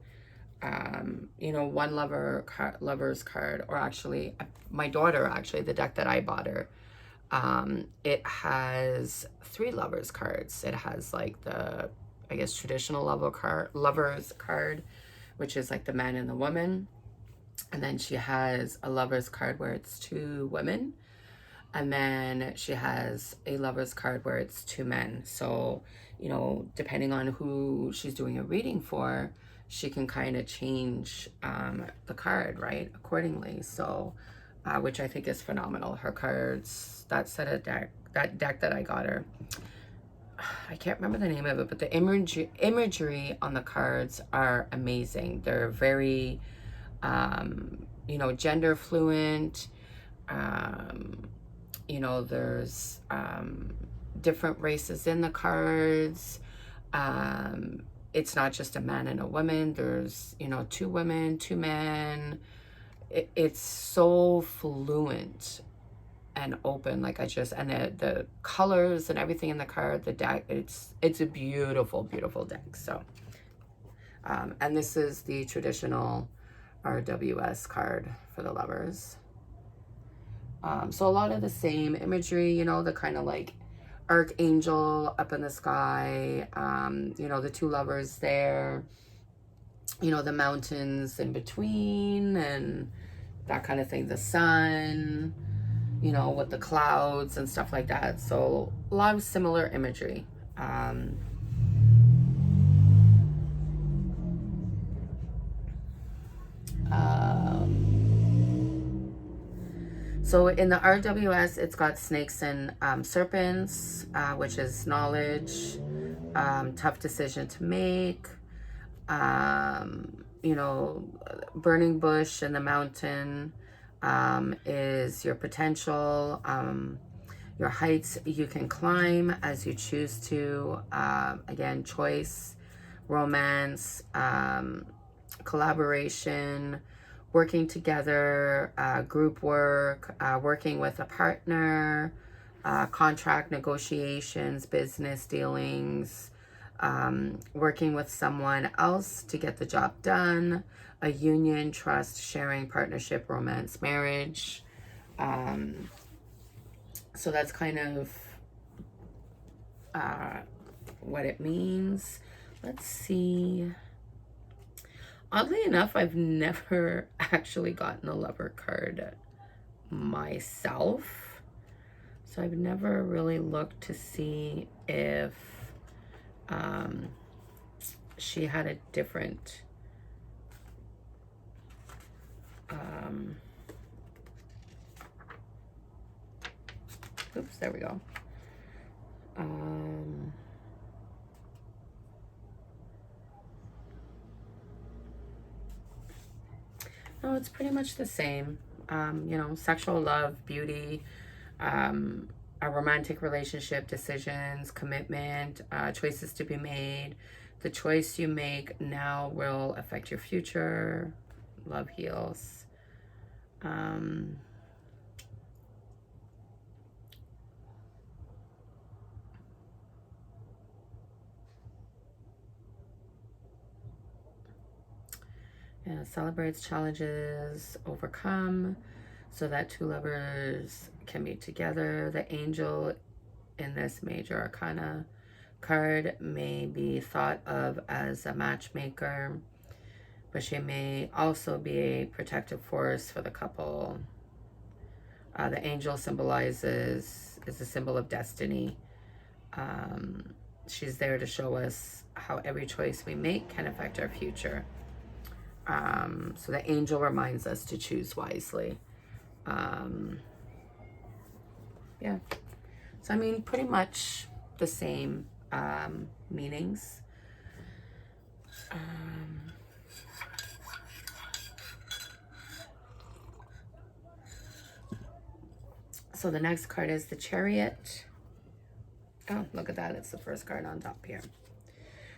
you know, 1 Lovers card, or actually, my daughter, actually, the deck that I bought her, it has 3 Lovers cards. It has like the, I guess, traditional Lovers card, which is like the man and the woman. And then she has a Lovers card where it's 2 women. And then she has a Lovers card where it's 2 men. So, you know, depending on who she's doing a reading for, she can kind of change the card, right, accordingly. So, which I think is phenomenal. Her cards, that deck that I got her, I can't remember the name of it, but the imagery on the cards are amazing. They're very, you know, gender fluent. You know, there's different races in the cards. It's not just a man and a woman. There's, you know, 2 women, 2 men. It's so fluent and open. Like and the colors and everything in the card, the deck, it's a beautiful, beautiful deck. So, and this is the traditional RWS card for the Lovers. So a lot of the same imagery, you know, the kind of like archangel up in the sky, you know, the 2 lovers there, you know, the mountains in between and that kind of thing, the sun, you know, with the clouds and stuff like that. So a lot of similar imagery. So in the RWS, it's got snakes and serpents, which is knowledge. tough decision to make. You know, burning bush in the mountain is your potential, your heights you can climb as you choose to. Again, choice, romance, collaboration, working together, group work, working with a partner, contract negotiations, business dealings, working with someone else to get the job done, a union, trust, sharing, partnership, romance, marriage. So that's kind of what it means. Let's see. Oddly enough, I've never actually gotten a lover card myself. So I've never really looked to see if she had a different oops, there we go. No, it's pretty much the same. You know, sexual love, beauty, a romantic relationship, decisions, commitment, choices to be made. The choice you make now will affect your future. Love heals. Yeah, celebrates challenges overcome so that two lovers can be together. The angel in this Major Acana card may be thought of as a matchmaker, but she may also be a protective force for the couple. The angel is a symbol of destiny. She's there to show us how every choice we make can affect our future. So the angel reminds us to choose wisely. Yeah. So, I mean, pretty much the same meanings. So the next card is the Chariot. Oh, look at that. It's the first card on top here.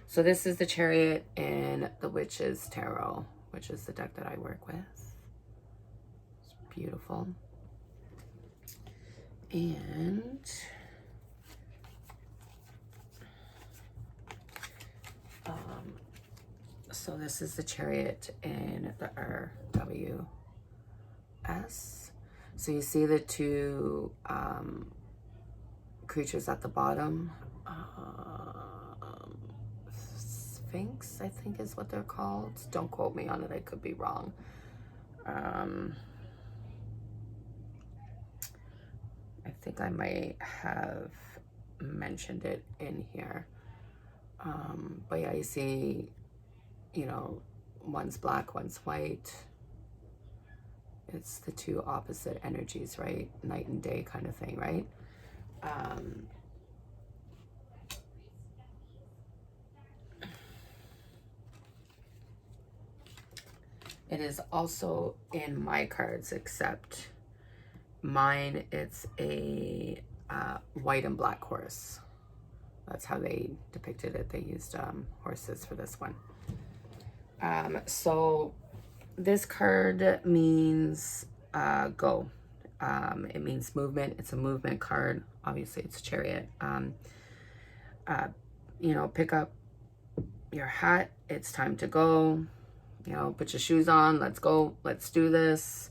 So this is the Chariot in the Witch's Tarot, which is the deck that I work with. It's beautiful. And so this is the Chariot in the RWS. So you see the two creatures at the bottom. Sphinx, I think is what they're called. Don't quote me on it, I could be wrong. I think I might have mentioned it in here. But yeah, you see, you know, one's black, one's white. It's the two opposite energies, right? Night and day kind of thing, right? It is also in my cards, except mine, it's a white and black horse. That's how they depicted it. They used horses for this one. So this card means go. It means movement. It's a movement card. Obviously, it's a Chariot. You know, pick up your hat. It's time to go. You know, put your shoes on. Let's go. Let's do this.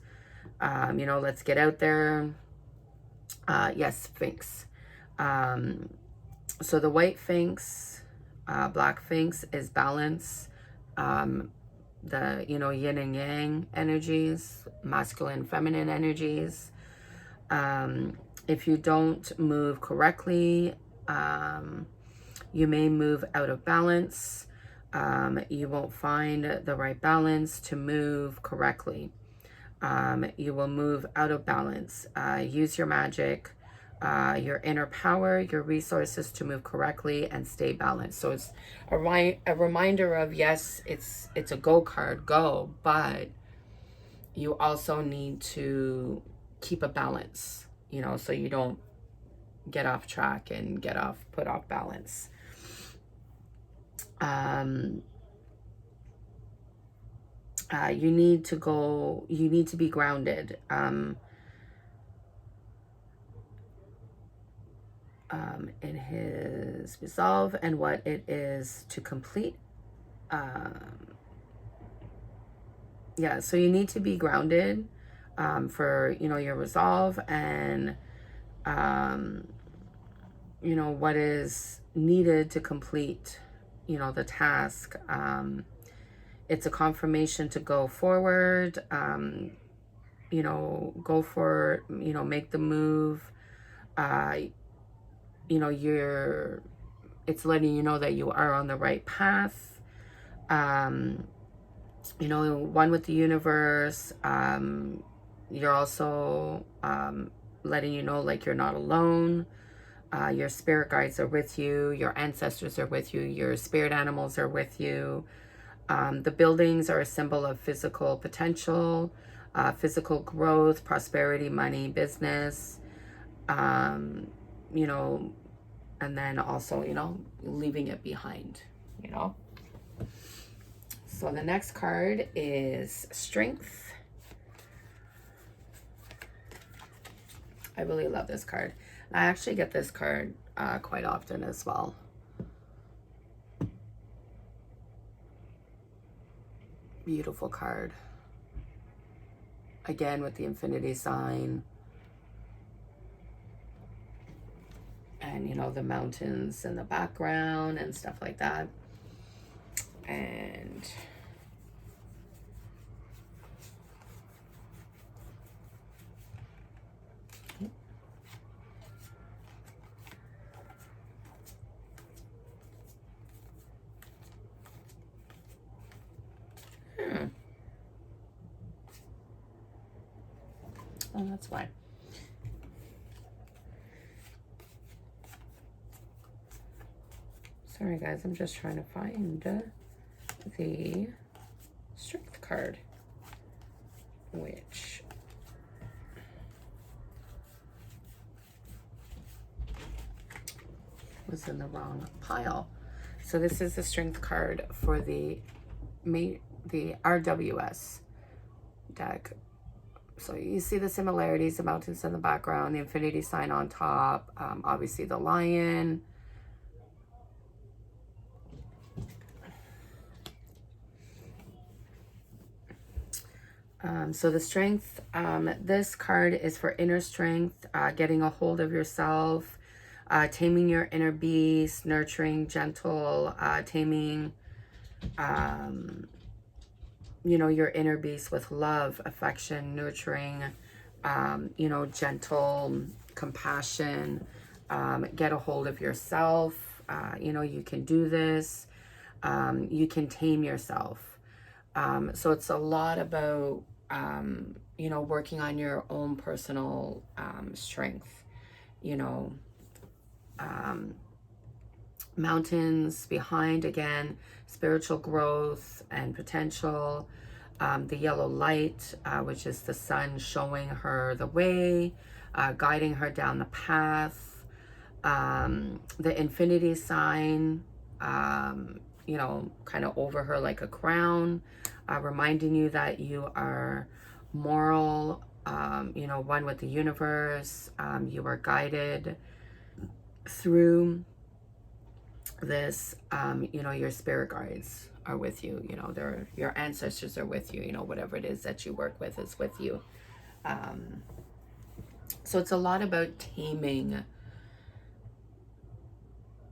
You know, let's get out there. Yes, Sphinx. So the white Sphinx, black Sphinx is balance. The, you know, yin and yang energies, masculine, feminine energies. If you don't move correctly, you may move out of balance. You won't find the right balance to move correctly. You will move out of balance. Use your magic. your inner power, your resources to move correctly and stay balanced. So it's a reminder of, yes, it's a go card, go, but you also need to keep a balance, you know, so you don't get off track and put off balance. You need to be grounded. In his resolve and what it is to complete. Yeah, so you need to be grounded for, you know, your resolve and, you know, what is needed to complete, you know, the task. It's a confirmation to go forward, you know, go for, you know, make the move. You know, it's letting you know that you are on the right path. You know, one with the universe. You're also letting you know, like, you're not alone. Your spirit guides are with you. Your ancestors are with you. Your spirit animals are with you. The buildings are a symbol of physical potential, physical growth, prosperity, money, business. You know, and then also, you know, leaving it behind, you know. So the next card is Strength. I really love this card. I actually get this card quite often as well. Beautiful card. Again, with the infinity sign. And, you know, the mountains in the background and stuff like that. And oh, that's why. Sorry guys, I'm just trying to find the Strength card, which was in the wrong pile. So this is the Strength card for the RWS deck. So you see the similarities, the mountains in the background, the infinity sign on top, obviously the lion. So the Strength, this card is for inner strength, getting a hold of yourself, taming your inner beast, nurturing, gentle, taming, you know, your inner beast with love, affection, nurturing, you know, gentle, compassion, get a hold of yourself. You know, you can do this. You can tame yourself. So it's a lot about, you know, working on your own personal strength, you know. Mountains behind, again, spiritual growth and potential. The yellow light, which is the sun showing her the way, guiding her down the path. The infinity sign, you know, kind of over her like a crown, reminding you that you are moral, you know, one with the universe. You are guided through this. You know, your spirit guides are with you, you know, your ancestors are with you, you know, whatever it is that you work with is with you. So it's a lot about taming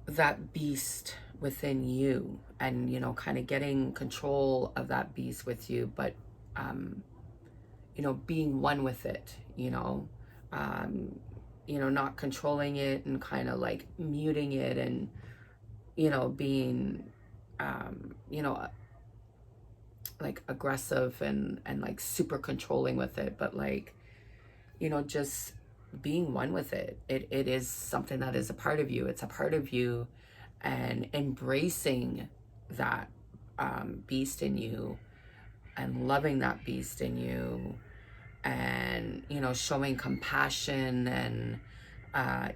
that beast within you and, you know, kind of getting control of that beast with you, but you know, being one with it, you know, not controlling it and kind of like muting it and, you know, being, you know, like aggressive and like super controlling with it, but like, you know, just being one with it. It is something that is a part of you. It's a part of you, and embracing that beast in you and loving that beast in you, and, you know, showing compassion and,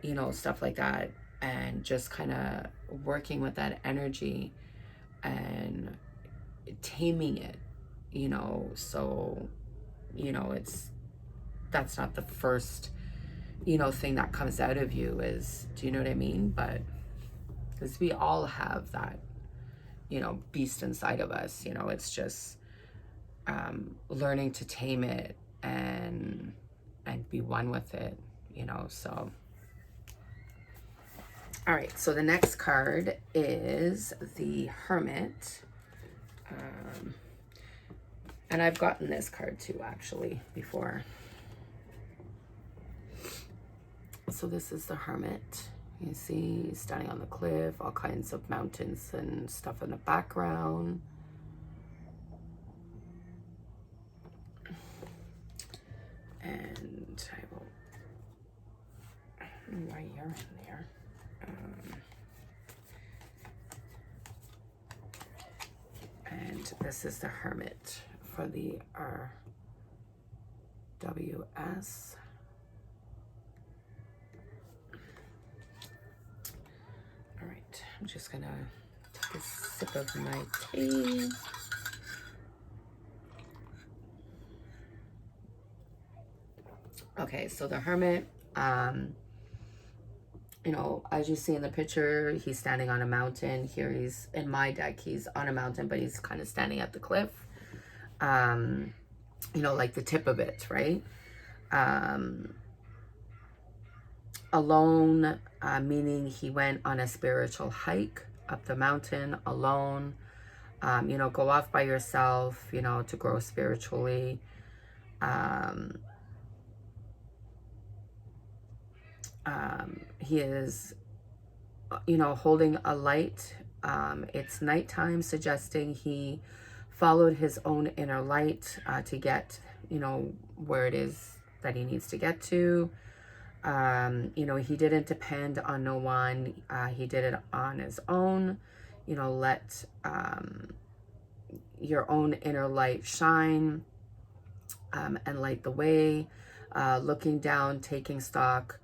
you know, stuff like that, and just kind of working with that energy and taming it, you know. So, you know, that's not the first, you know, thing that comes out of you is, do you know what I mean? But because we all have that, you know, beast inside of us, you know, it's just learning to tame it and be one with it, you know. So all right, so the next card is the Hermit. And I've gotten this card too, actually, before. So this is the Hermit. You see, he's standing on the cliff, all kinds of mountains and stuff in the background. And I will right here in there. And this is the Hermit for the RWS. All right, I'm just gonna take a sip of my tea. Okay, so the Hermit, you know, as you see in the picture, he's standing on a mountain. Here he's, in my deck, he's on a mountain, but he's kind of standing at the cliff. You know, like the tip of it, right? Alone, meaning he went on a spiritual hike up the mountain alone. You know, go off by yourself, you know, to grow spiritually. He is, you know, holding a light. It's nighttime, suggesting he followed his own inner light to get, you know, where it is that he needs to get to. You know, he didn't depend on no one. He did it on his own. You know, let your own inner light shine and light the way. Looking down, taking stock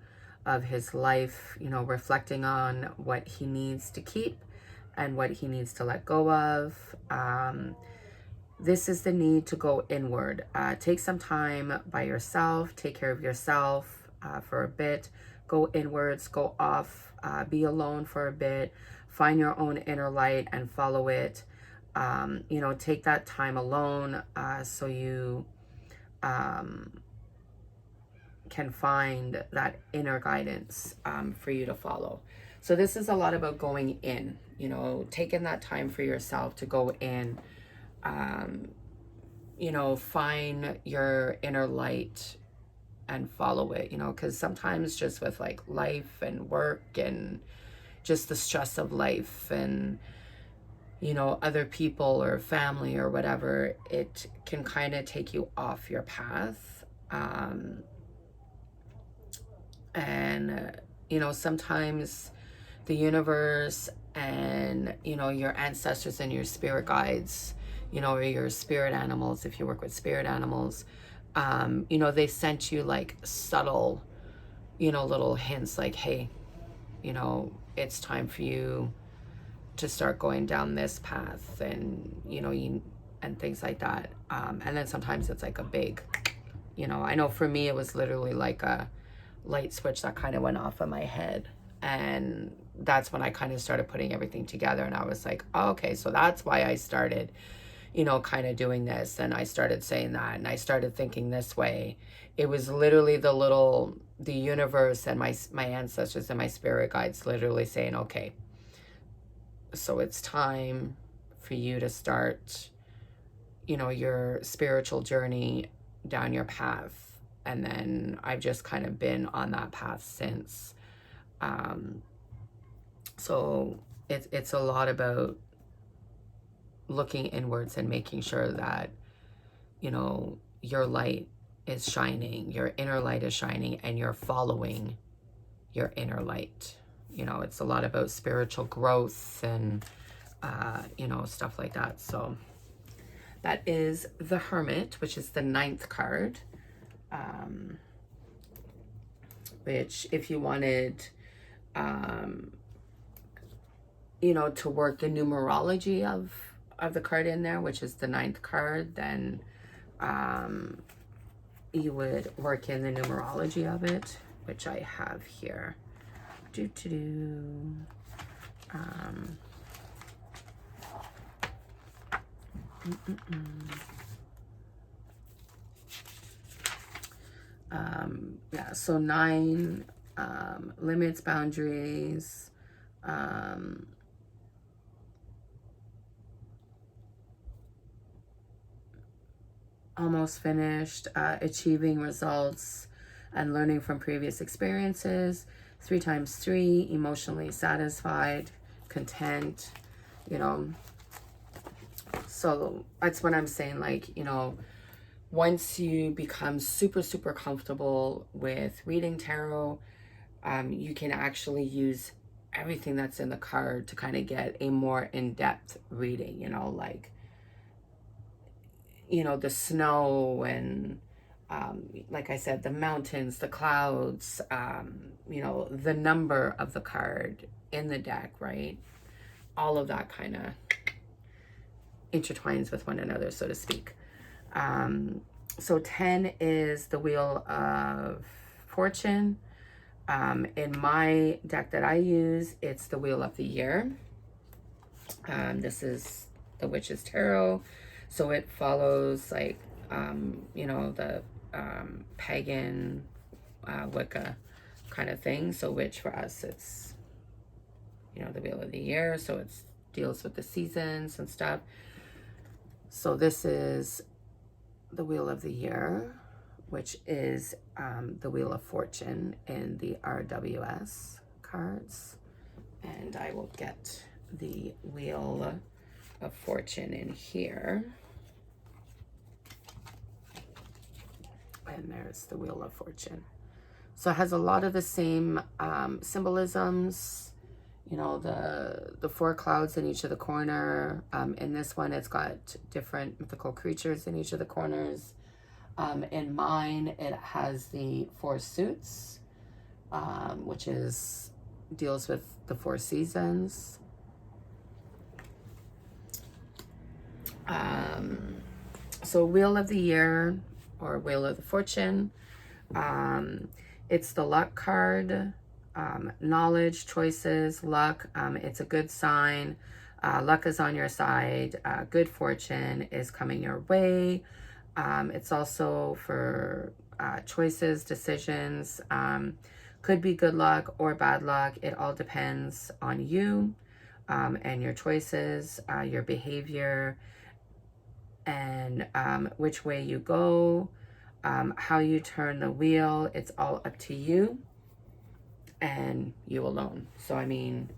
of his life, you know, reflecting on what he needs to keep and what he needs to let go of. This is the need to go inward. Take some time by yourself, take care of yourself for a bit, go inwards, go off, be alone for a bit, find your own inner light and follow it. You know, take that time alone so you can find that inner guidance for you to follow. So this is a lot about going in, you know, taking that time for yourself to go in, you know, find your inner light and follow it, you know, because sometimes just with like life and work and just the stress of life and, you know, other people or family or whatever, it can kind of take you off your path. And, you know, sometimes the universe and, you know, your ancestors and your spirit guides, you know, or your spirit animals, if you work with spirit animals, you know, they sent you like subtle, you know, little hints like, hey, you know, it's time for you to start going down this path, and, you know, and things like that. And then sometimes it's like a big, you know, I know for me, it was literally like a light switch that kind of went off in my head. And that's when I kind of started putting everything together. And I was like, oh, okay, so that's why I started, you know, kind of doing this. And I started saying that, and I started thinking this way. It was literally the universe and my ancestors and my spirit guides literally saying, okay, so it's time for you to start, you know, your spiritual journey down your path. And then I've just kind of been on that path since. So it's a lot about looking inwards and making sure that, you know, your light is shining, your inner light is shining, and you're following your inner light. You know, it's a lot about spiritual growth and, you know, stuff like that. So that is the Hermit, which is the 9th card. Which if you wanted, you know, to work the numerology of the card in there, which is the 9th card, then you would work in the numerology of it, which I have here. Yeah, so 9, limits, boundaries, almost finished, achieving results and learning from previous experiences. 3 times 3, emotionally satisfied, content, you know. So that's what I'm saying, like, you know, once you become super, super comfortable with reading tarot, you can actually use everything that's in the card to kind of get a more in-depth reading, you know, like, you know, the snow and, like I said, the mountains, the clouds, you know, the number of the card in the deck, right? All of that kind of intertwines with one another, so to speak. So 10 is the Wheel of Fortune. In my deck that I use, it's the Wheel of the Year. This is the Witch's Tarot. So it follows, like, you know, the pagan Wicca kind of thing. So which for us, it's, you know, the Wheel of the Year. So it deals with the seasons and stuff. So this is the Wheel of the Year, which is the Wheel of Fortune in the RWS cards. And I will get the Wheel of Fortune in here. And there's the Wheel of Fortune. So it has a lot of the same symbolisms. You know, the 4 clouds in each of the corner. In this one, it's got different mythical creatures in each of the corners. In mine, it has the 4 suits, which deals with the 4 seasons. So Wheel of the Year, or Wheel of the Fortune, it's the luck card. Knowledge, choices, luck, it's a good sign. Luck is on your side. Good fortune is coming your way. It's also for choices, decisions. Could be good luck or bad luck. It all depends on you and your choices, your behavior, and which way you go, how you turn the wheel. It's all up to you and you alone. So, I mean,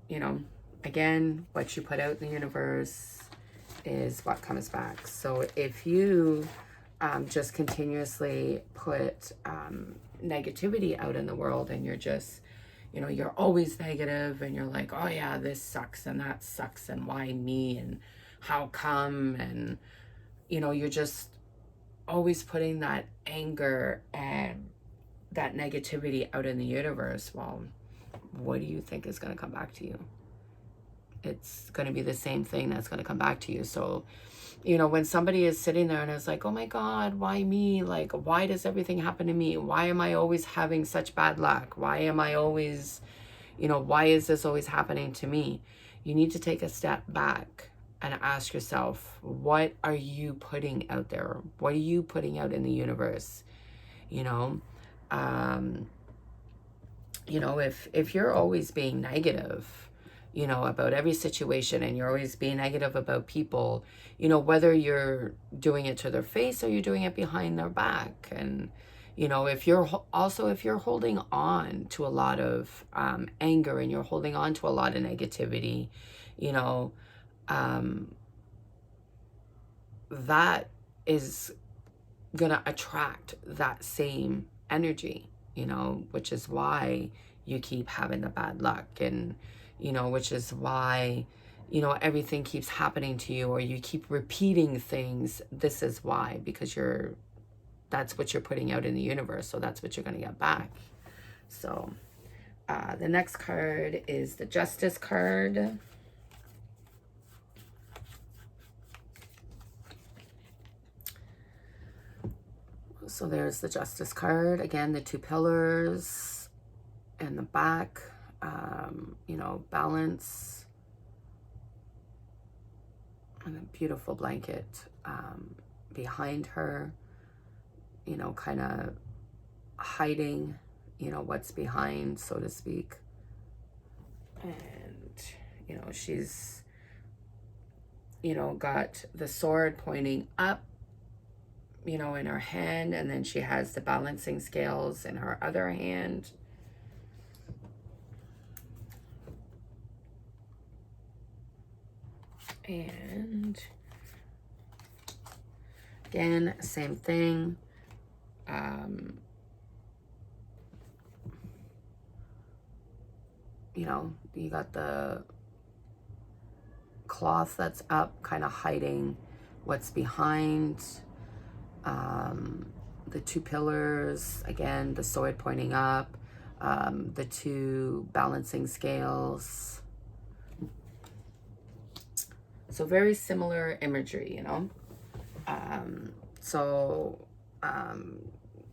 you know, again, what you put out in the universe is what comes back. So if you just continuously put negativity out in the world, and you're just, you know, you're always negative, and you're like, oh yeah, this sucks and that sucks, and why me, and how come, and, you know, you're just always putting that anger and that negativity out in the universe, well, what do you think is going to come back to you? It's going to be the same thing that's going to come back to you. So, you know, when somebody is sitting there and is like, oh my God, why me? Like, why does everything happen to me? Why am I always having such bad luck? Why am I always, you know, why is this always happening to me? You need to take a step back and ask yourself, what are you putting out there? What are you putting out in the universe? You know, if you're always being negative, you know, about every situation, and you're always being negative about people, you know, whether you're doing it to their face or you're doing it behind their back. And, you know, if you're holding on to a lot of anger, and you're holding on to a lot of negativity, you know, that is gonna attract that same energy, you know, which is why you keep having the bad luck, and, you know, which is why, you know, everything keeps happening to you, or you keep repeating things. This is why, because that's what you're putting out in the universe, so that's what you're going to get back. So the next card is the Justice card. So there's the Justice card. Again, the 2 pillars and the back, you know, balance, and a beautiful blanket behind her, you know, kind of hiding, you know, what's behind, so to speak. And, you know, she's, you know, got the sword pointing up, you know, in her hand, and then she has the balancing scales in her other hand. And again, same thing. You know, you got the cloth that's up, kind of hiding what's behind. The 2 pillars, again, the sword pointing up, the 2 balancing scales. So very similar imagery, you know.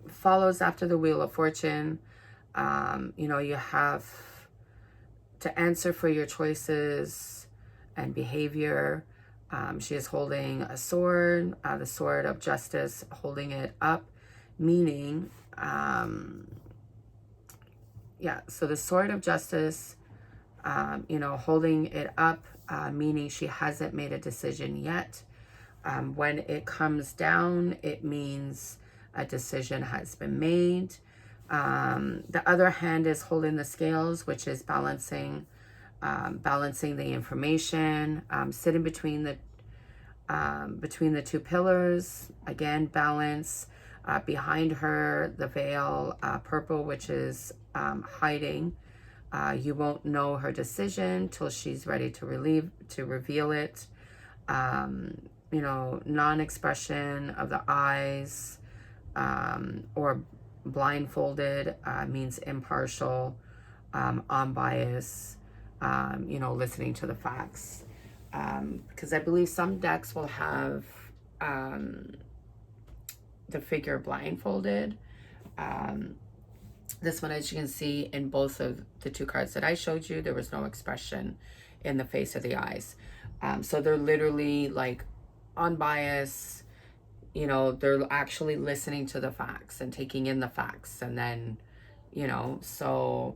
Follows after the Wheel of Fortune. You know, you have to answer for your choices and behavior. She is holding a sword, the sword of justice, holding it up, meaning, yeah, so the sword of justice, you know, holding it up, meaning she hasn't made a decision yet. When it comes down, it means a decision has been made. The other hand is holding the scales, which is balancing the information, sitting between the 2 pillars. Again, balance. Behind her, the veil, purple, which is hiding. You won't know her decision till she's ready to reveal it. You know, non-expression of the eyes, or blindfolded, means impartial, unbiased, you know, listening to the facts. Because I believe some decks will have the figure blindfolded. This one, as you can see in both of the 2 cards that I showed you, there was no expression in the face of the eyes. So they're literally like unbiased, you know, they're actually listening to the facts and taking in the facts, and then, you know, so,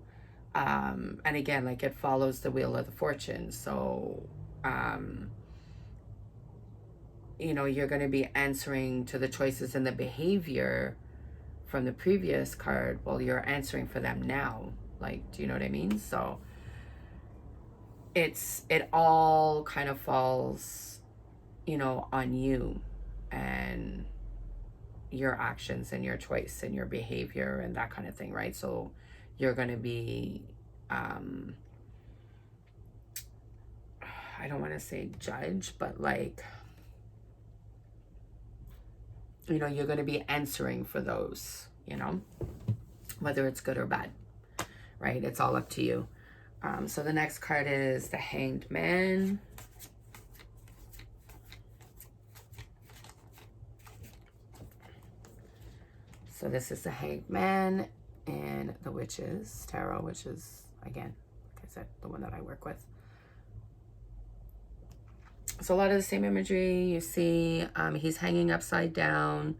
and again, like, it follows the Wheel of the Fortune. So, you know, you're going to be answering to the choices and the behavior from the previous card. Well, you're answering for them now. Like, do you know what I mean? So it all kind of falls, you know, on you and your actions and your choice and your behavior and that kind of thing, right? So you're going to be, I don't want to say judge, but like, you know, you're going to be answering for those, you know, whether it's good or bad, right? It's all up to you. So the next card is the Hanged Man. So this is the Hanged Man and the Witches Tarot, which is, again, like I said, the one that I work with. So a lot of the same imagery you see. He's hanging upside down.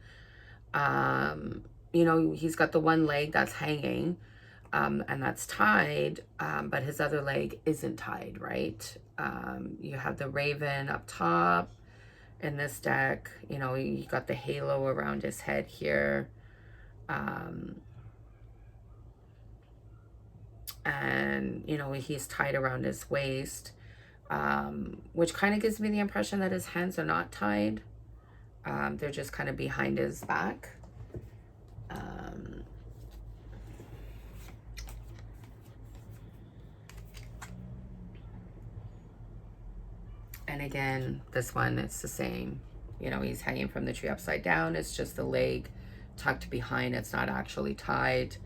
You know, he's got the one leg that's hanging, and that's tied, but his other leg isn't tied, right? You have the raven up top in this deck. You know, you got the halo around his head here. And, you know, he's tied around his waist, which kind of gives me the impression that his hands are not tied. They're just kind of behind his back. And again, this one, it's the same. You know, he's hanging from the tree upside down. It's just the leg tucked behind. It's not actually tied.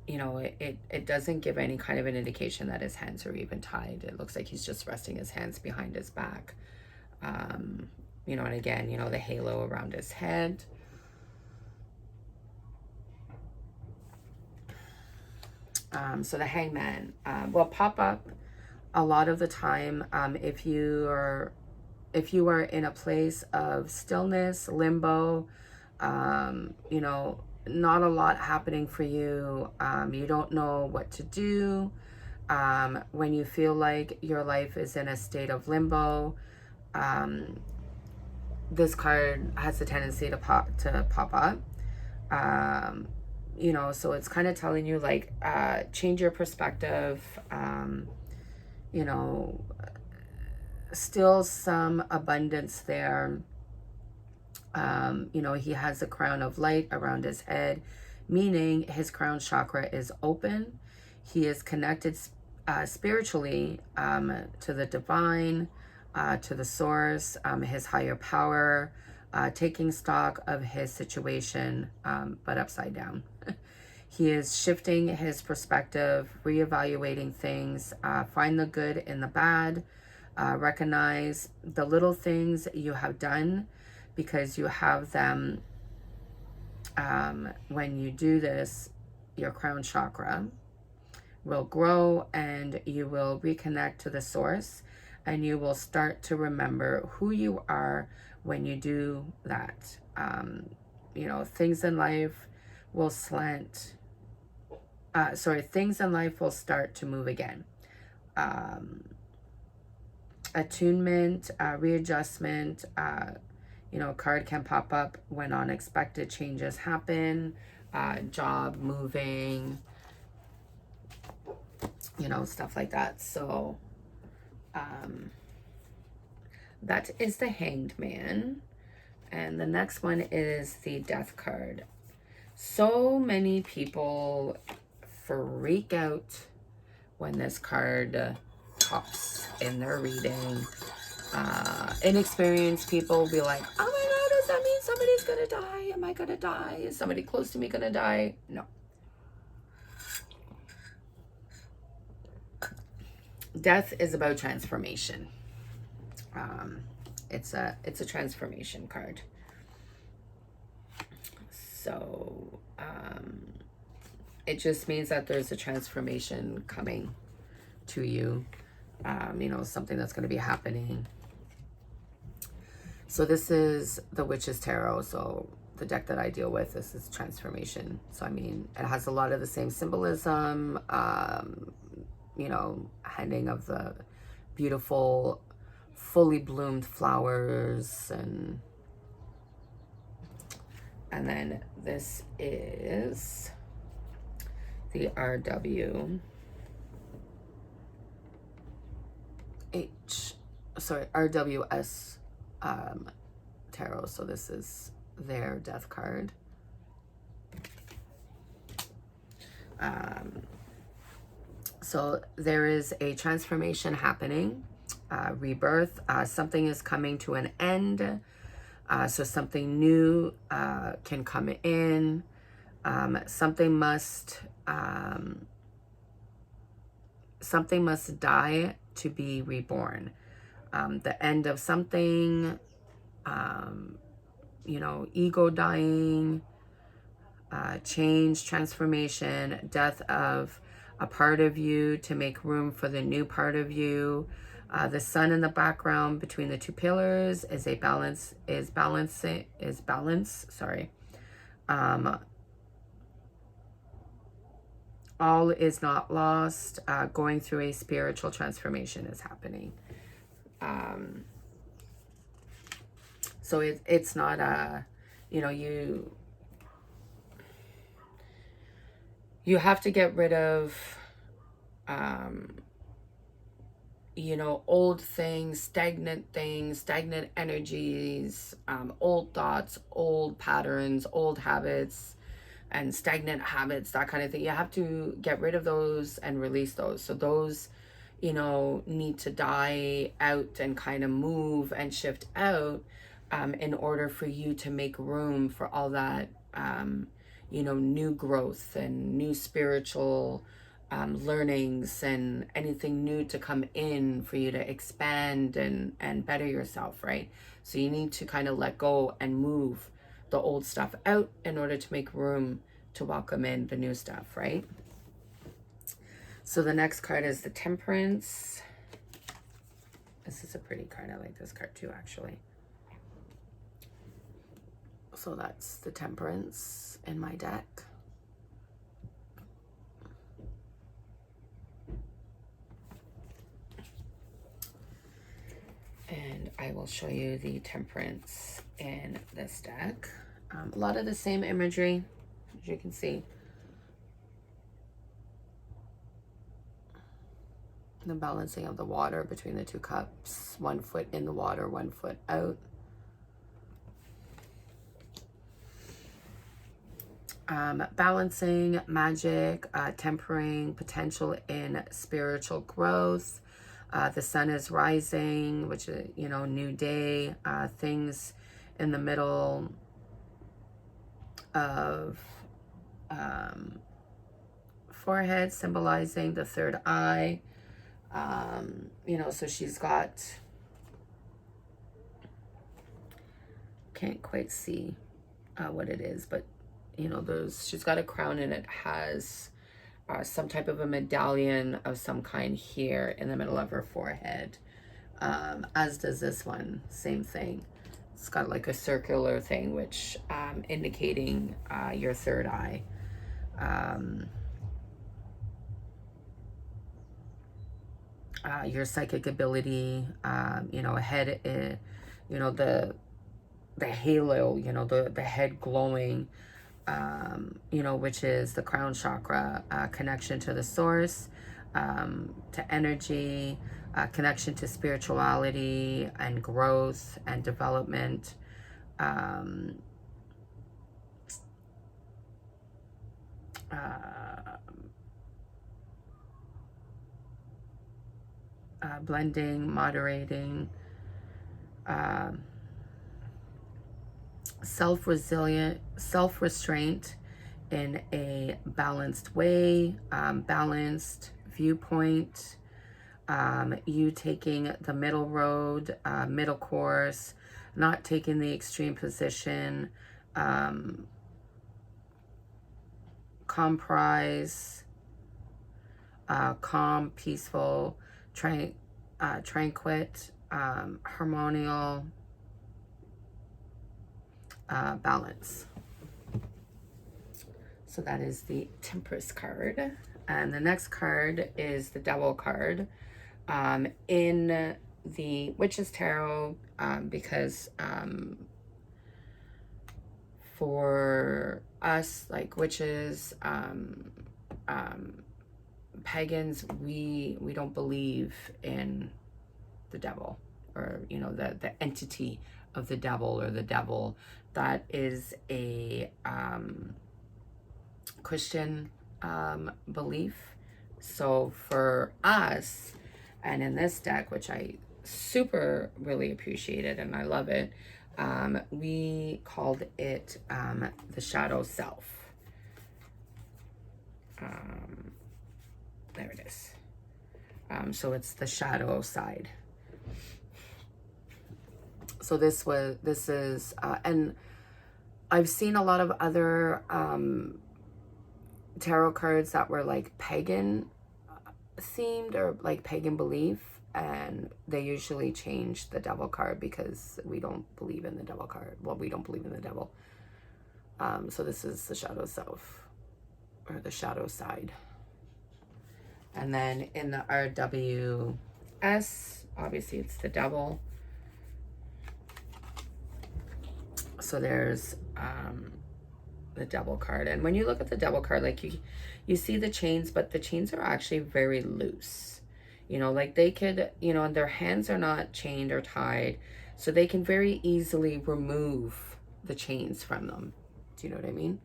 You know, it doesn't give any kind of an indication that his hands are even tied. It looks like he's just resting his hands behind his back. You know, and again, you know, the halo around his head. So the Hangman will pop up a lot of the time if you are in a place of stillness, limbo, you know, not a lot happening for you. You don't know what to do. When you feel like your life is in a state of limbo, this card has a tendency to pop up. You know, so it's kind of telling you, like, change your perspective. You know, still some abundance there. You know, he has a crown of light around his head, meaning his crown chakra is open. He is connected spiritually to the divine, to the source, his higher power, taking stock of his situation, but upside down. He is shifting his perspective, reevaluating things, find the good in the bad, recognize the little things you have done, because you have them. When you do this, your crown chakra will grow and you will reconnect to the source, and you will start to remember who you are when you do that. You know, things in life will things in life will start to move again. Attunement, readjustment, you know, a card can pop up when unexpected changes happen, job, moving, you know, stuff like that. So that is the Hanged Man. And the next one is the Death card. So many people freak out when this card pops in their reading. Inexperienced people will be like, oh my God, does that mean somebody's gonna die? Am I gonna die? Is somebody close to me gonna die? No. Death is about transformation. It's a transformation card. So it just means that there's a transformation coming to you. You know, something that's going to be happening. So this is the Witch's Tarot. So the deck that I deal with, this is transformation. So I mean, it has a lot of the same symbolism. You know, handing of the beautiful, fully bloomed flowers, and then this is the RWS tarot. So this is their death card. So there is a transformation happening, rebirth. Something is coming to an end. So something new can come in. Something must die to be reborn. The end of something, you know, ego dying, change, transformation, death of a part of you to make room for the new part of you. The sun in the background between the two pillars is balance. Sorry. All is not lost. Going through a spiritual transformation is happening. So it's not a, you know, you have to get rid of you know, old things, stagnant energies, old thoughts, old patterns, old habits, and stagnant habits, that kind of thing. You have to get rid of those and release those. So those, you know, need to die out and kind of move and shift out, in order for you to make room for all that, you know, new growth and new spiritual learnings and anything new to come in for you to expand and better yourself, right? So you need to kind of let go and move the old stuff out in order to make room to welcome in the new stuff, right? So the next card is the Temperance. This is a pretty card. I like this card too, actually. So that's the Temperance in my deck. And I will show you the Temperance in this deck. A lot of the same imagery, as you can see. The balancing of the water between the two cups. 1 foot in the water, 1 foot out. Balancing, magic, tempering, potential in spiritual growth. The sun is rising, which is, you know, new day. Things in the middle of forehead, symbolizing the third eye. You know, so she's got, can't quite see what it is, but you know, she's got a crown and it has some type of a medallion of some kind here in the middle of her forehead, as does this one. Same thing. It's got like a circular thing, which indicating your third eye. Your psychic ability, you know, head, you know, the halo, you know, the head glowing, you know, which is the crown chakra, connection to the source, to energy, connection to spirituality and growth and development. Blending, moderating, self-restraint in a balanced way, balanced viewpoint, you taking the middle road, middle course, not taking the extreme position, comprise, calm, peaceful, tranquil, harmonial, balance. So that is the Empress card. And the next card is the Devil card. In the Witch's Tarot, because for us, like witches, pagans, we don't believe in the devil, or you know, the entity of the devil or the devil. That is a Christian belief. So for us, and in this deck, which I super really appreciated and I love it, we called it the shadow self. There it is. So it's the shadow side. So this is, and I've seen a lot of other tarot cards that were like pagan themed or like pagan belief, and they usually change the devil card because we don't believe in the devil card. Well, we don't believe in the devil. So this is the shadow self, or the shadow side. And then in the RWS, obviously it's the devil. So there's the devil card. And when you look at the devil card, like you see the chains, but the chains are actually very loose. You know, like they could, you know, and their hands are not chained or tied, so they can very easily remove the chains from them. Do you know what I mean?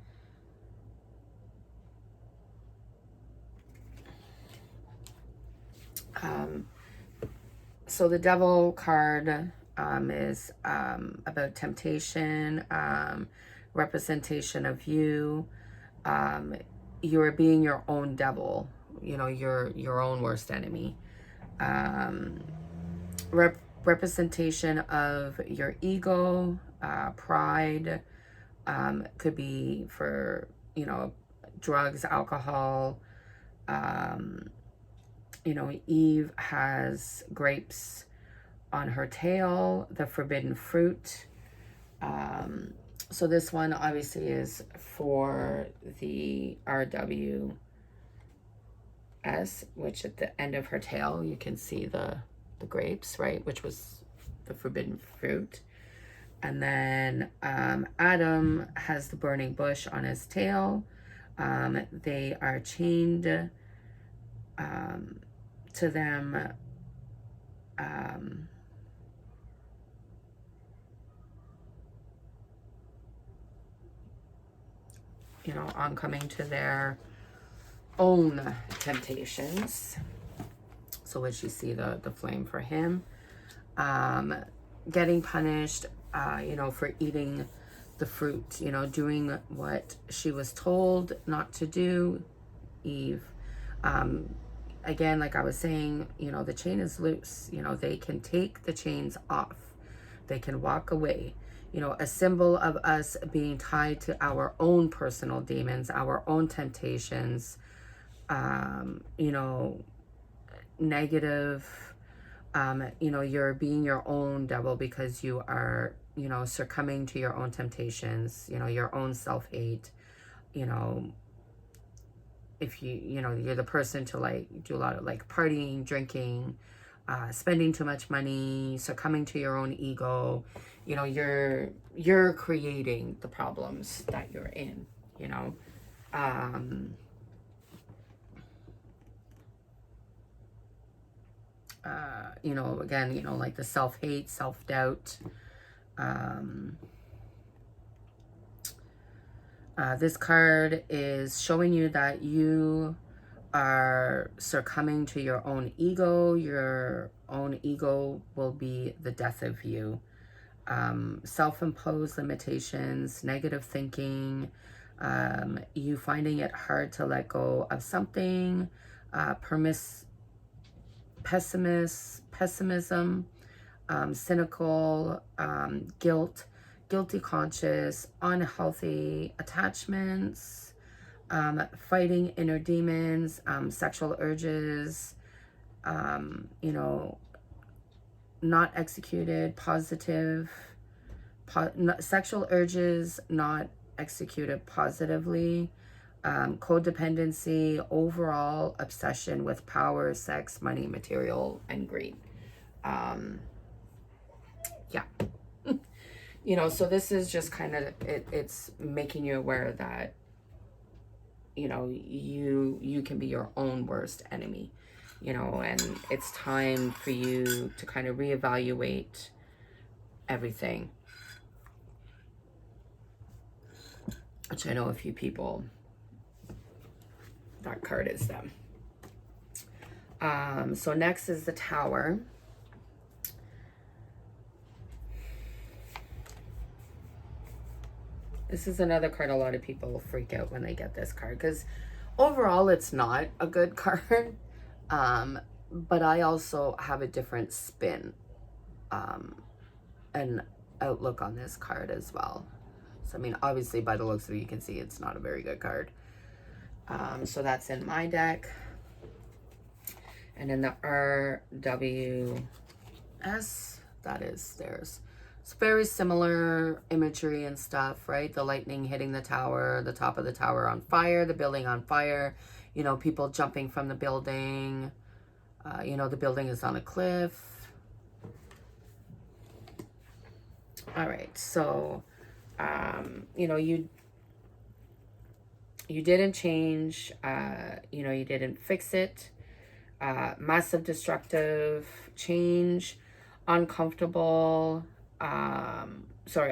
So the Devil card is about temptation, representation of you. You're being your own devil, you know, your own worst enemy. Representation of your ego, pride, could be for, you know, drugs, alcohol. You know, Eve has grapes on her tail, the forbidden fruit. So this one obviously is for the RWS, which at the end of her tail, you can see the grapes, right? Which was the forbidden fruit. And then Adam has the burning bush on his tail. They are chained to them. You know, oncoming to their own temptations. So which you see the flame for him. Getting punished, you know, for eating the fruit, you know, doing what she was told not to do, Eve. Again, like I was saying, you know, the chain is loose. You know, they can take the chains off. They can walk away. You know, a symbol of us being tied to our own personal demons, our own temptations, you know, negative, you know, you're being your own devil because you are, you know, succumbing to your own temptations, you know, your own self-hate, you know, if you know, you're the person to like do a lot of like partying, drinking, spending too much money, succumbing to your own ego, you know, you're creating the problems that you're in, you know. You know, again, you know, like the self-hate, self-doubt. This card is showing you that you are succumbing to your own ego. Your own ego will be the death of you. Self-imposed limitations, negative thinking, you finding it hard to let go of something, pessimism, cynical, guilty conscious, unhealthy attachments, fighting inner demons, sexual urges, you know, not executed, sexual urges not executed positively, codependency, overall obsession with power, sex, money, material, and greed. Yeah. You know, so this is just kind of, it's making you aware that, you know, you can be your own worst enemy, you know, and it's time for you to kind of reevaluate everything. Which I know a few people, that card is them. So next is the Tower. This is another card a lot of people freak out when they get this card, because overall it's not a good card. But I also have a different spin and outlook on this card as well. So, I mean, obviously by the looks of it, you can see it's not a very good card. So that's in my deck. And in the RWS, that is theirs. It's very similar imagery and stuff, right? The lightning hitting the tower, the top of the tower on fire, the building on fire, you know, people jumping from the building. You know, the building is on a cliff. All right, so, you know, you didn't change, you know, you didn't fix it. massive destructive change, uncomfortable,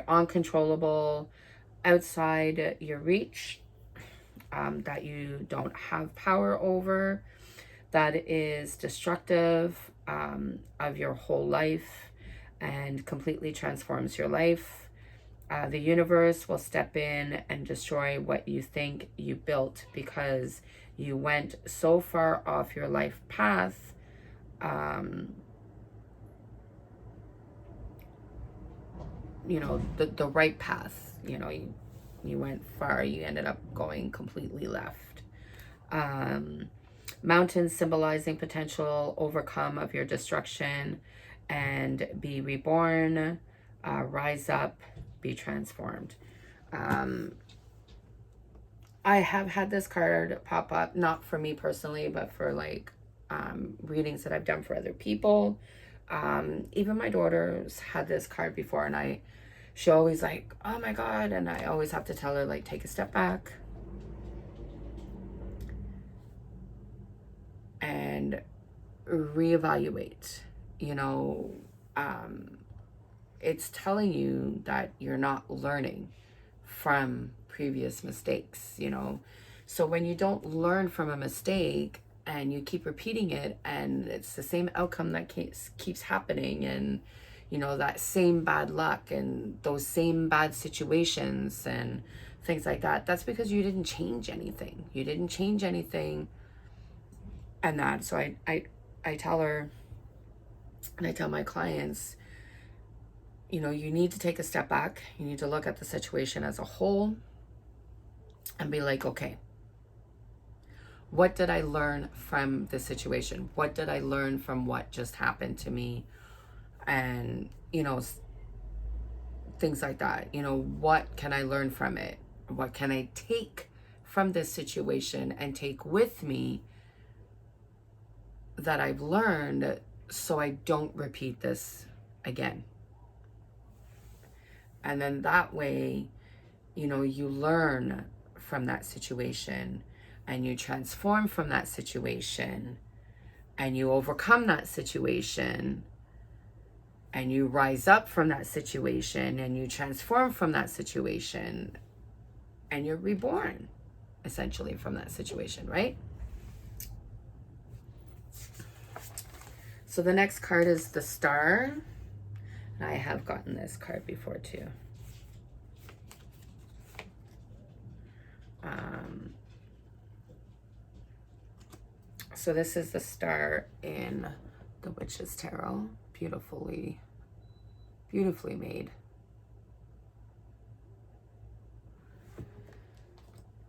uncontrollable, outside your reach, that you don't have power over, that is destructive of your whole life and completely transforms your life. The universe will step in and destroy what you think you built because you went so far off your life path. You know, the right path. You know, you went far, you ended up going completely left. Mountains symbolizing potential overcome of your destruction and be reborn, rise up, be transformed. I have had this card pop up, not for me personally, but for like readings that I've done for other people. Even my daughter's had this card before, and she always like, oh my God, and I always have to tell her, like, take a step back and reevaluate. You know, it's telling you that you're not learning from previous mistakes, you know. So when you don't learn from a mistake and you keep repeating it and it's the same outcome that keeps happening, and you know, that same bad luck and those same bad situations and things like that, that's because you didn't change anything. You didn't change anything. And that, so I tell her, and I tell my clients, you know, you need to take a step back. You need to look at the situation as a whole and be like, okay, what did I learn from this situation? What did I learn from what just happened to me? And, you know, things like that. You know, what can I learn from it? What can I take from this situation and take with me that I've learned so I don't repeat this again? And then that way, you know, you learn from that situation and you transform from that situation and you overcome that situation and you rise up from that situation and you transform from that situation and you're reborn essentially from that situation, right? So the next card is the Star. And I have gotten this card before too. So this is the Star in the Witch's Tarot. Beautifully made.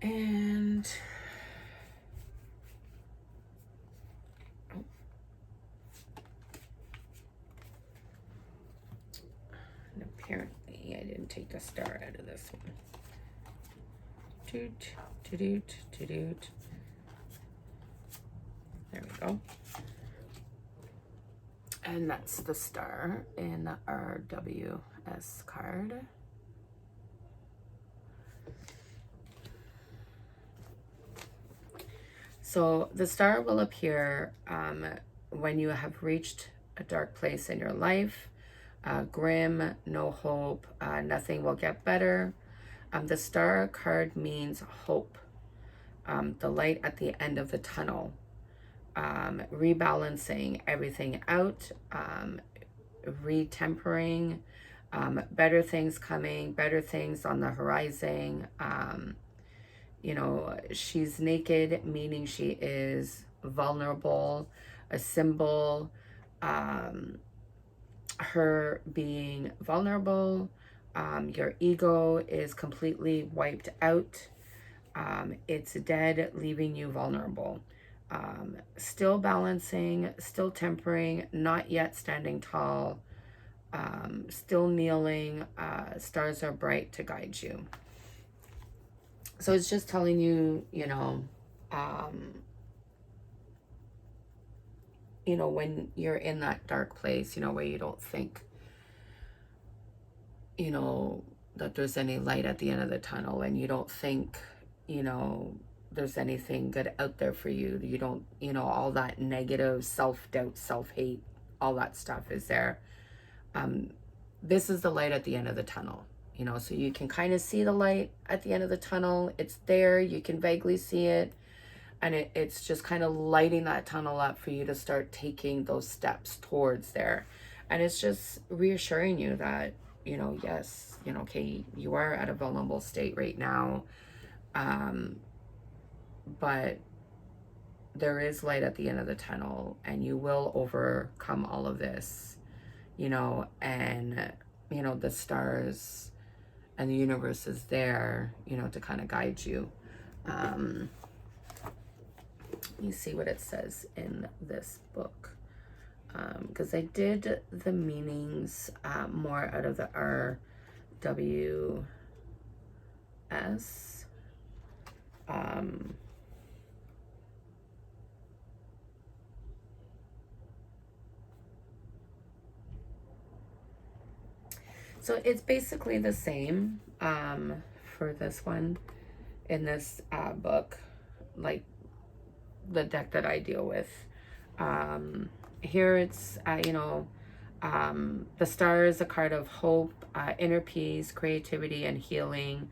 And apparently I didn't take the Star out of this one. Toot, toot, toot. There we go. And that's the Star in our WS card. So the Star will appear when you have reached a dark place in your life, grim, no hope, nothing will get better. The Star card means hope, the light at the end of the tunnel, rebalancing everything out, retempering, better things coming, better things on the horizon. You know, she's naked, meaning she is vulnerable, a symbol, her being vulnerable. Your ego is completely wiped out. It's dead, leaving you vulnerable. Still balancing, still tempering, not yet standing tall, still kneeling. Stars are bright to guide you. So it's just telling you, you know, when you're in that dark place, you know, where you don't think, you know, that there's any light at the end of the tunnel, and you don't think, you know, there's anything good out there for you. You don't, all that negative self-doubt, self-hate, all that stuff is there. This is the light at the end of the tunnel, so you can kind of see the light at the end of the tunnel. It's there, you can vaguely see it, and it's just kind of lighting that tunnel up for you to start taking those steps towards there. And it's just reassuring you that, yes, okay, you are at a vulnerable state right now, but there is light at the end of the tunnel, and you will overcome all of this, and, the stars and the universe is there, to kind of guide you. Let me see what it says in this book. Because I did the meanings more out of the RWS. So it's basically the same for this one in this book, like the deck that I deal with. Here it's, the star is a card of hope, inner peace, creativity, and healing.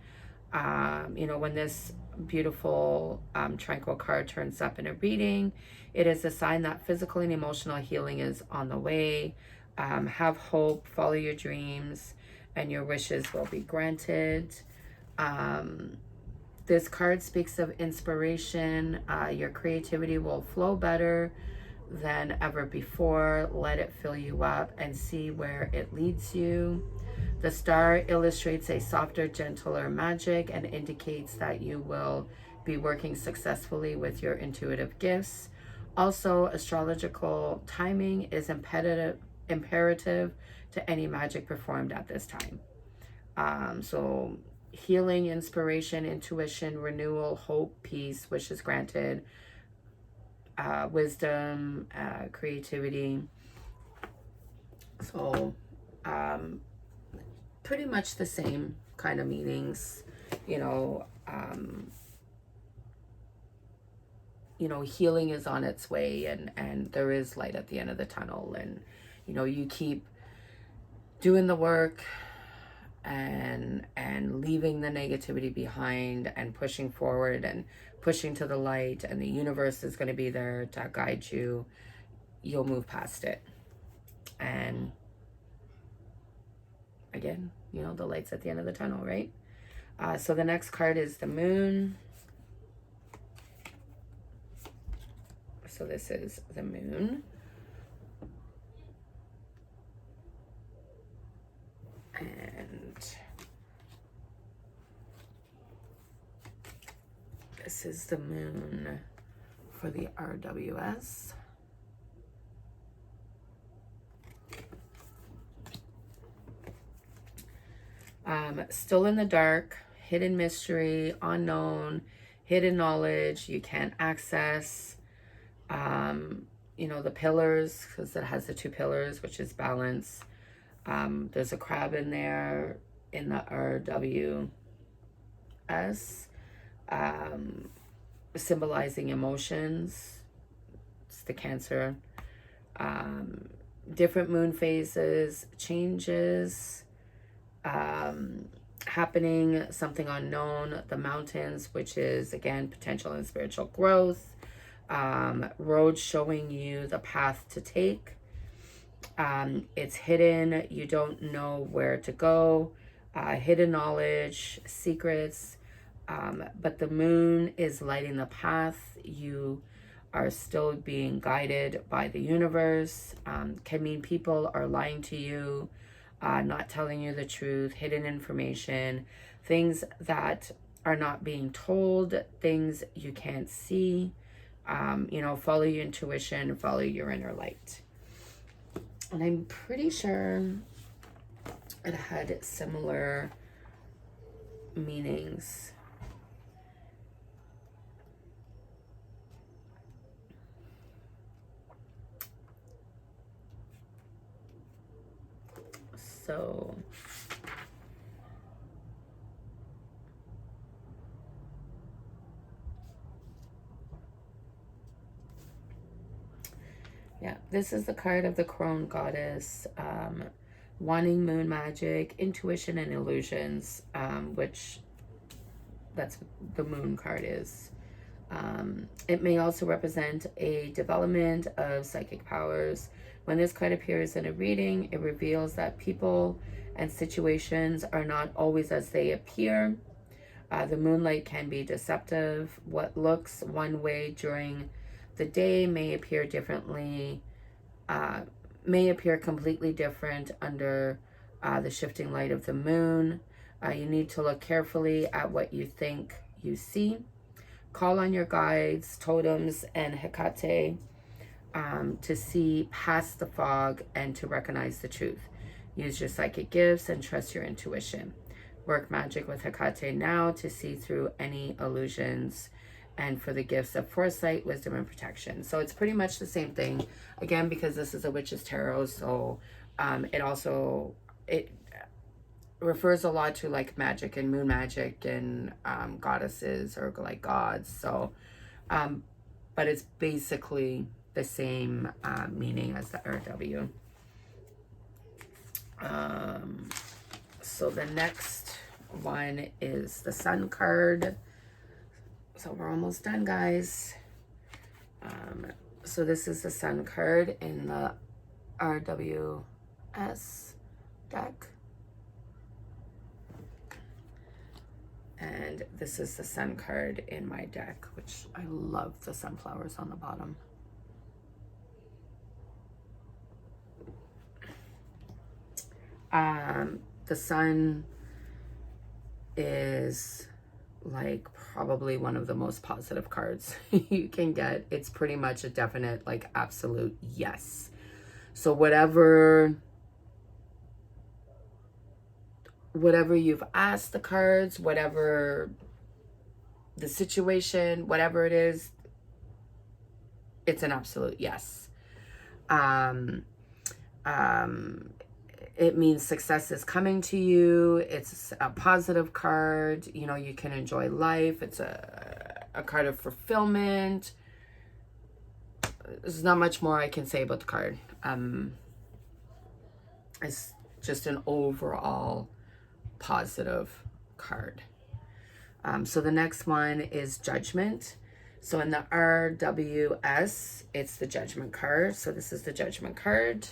When this beautiful tranquil card turns up in a reading, it is a sign that physical and emotional healing is on the way. Have hope, follow your dreams, and your wishes will be granted. This card speaks of inspiration. Your creativity will flow better than ever before. Let it fill you up and see where it leads you. The star illustrates a softer, gentler magic and indicates that you will be working successfully with your intuitive gifts. Also, astrological timing is imperative to any magic performed at this time. So healing, inspiration, intuition, renewal, hope, peace, wishes granted, wisdom, creativity. So pretty much the same kind of meanings, healing is on its way, and there is light at the end of the tunnel, and you keep doing the work and leaving the negativity behind and pushing forward and pushing to the light, and the universe is going to be there to guide you. You'll move past it. And again, the light's at the end of the tunnel, right? So the next card is the moon. So this is the moon. And this is the moon for the RWS. Still in the dark, hidden mystery, unknown, hidden knowledge you can't access. The pillars, because it has the two pillars, which is balance. There's a crab in there in the RWS, symbolizing emotions. It's the Cancer. Different moon phases, changes, happening, something unknown. The mountains, which is again potential and spiritual growth. Road showing you the path to take. It's hidden, you don't know where to go. Hidden knowledge, secrets, but the moon is lighting the path. You are still being guided by the universe. Can mean people are lying to you, not telling you the truth, hidden information, things that are not being told, things you can't see. Follow your intuition, follow your inner light. And I'm pretty sure it had similar meanings. So this is the card of the crone goddess, wanting moon magic, intuition, and illusions, which that's what the moon card is. It may also represent a development of psychic powers. When this card appears in a reading, it reveals that people and situations are not always as they appear. The moonlight can be deceptive. What looks one way during the day may appear differently, may appear completely different under the shifting light of the moon. You need to look carefully at what you think you see. Call on your guides, totems, and Hecate to see past the fog and to recognize the truth. Use your psychic gifts and trust your intuition. Work magic with Hecate now to see through any illusions and for the gifts of foresight, wisdom, and protection. So it's pretty much the same thing. Again, because this is a witch's tarot, so it refers a lot to like magic and moon magic and goddesses or like gods. So, but it's basically the same meaning as the RW. So the next one is the Sun card. So we're almost done, guys. So this is the Sun card in the RWS deck. And this is the Sun card in my deck, which I love the sunflowers on the bottom. The Sun is like probably one of the most positive cards you can get. It's pretty much a definite, like, absolute yes. So whatever you've asked the cards, whatever the situation, whatever it is, it's an absolute yes. It means success is coming to you. It's a positive card. You know, you can enjoy life. It's a card of fulfillment. There's not much more I can say about the card. It's just an overall positive card. So the next one is Judgment. So in the RWS, it's the Judgment card. So this is the Judgment card.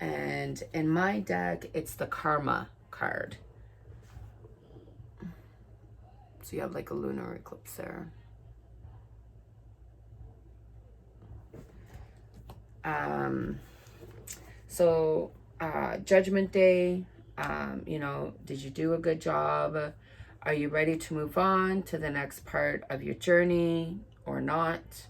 And in my deck, it's the Karma card. So you have like a lunar eclipse there. Judgment Day, you know, did you do a good job? Are you ready to move on to the next part of your journey or not?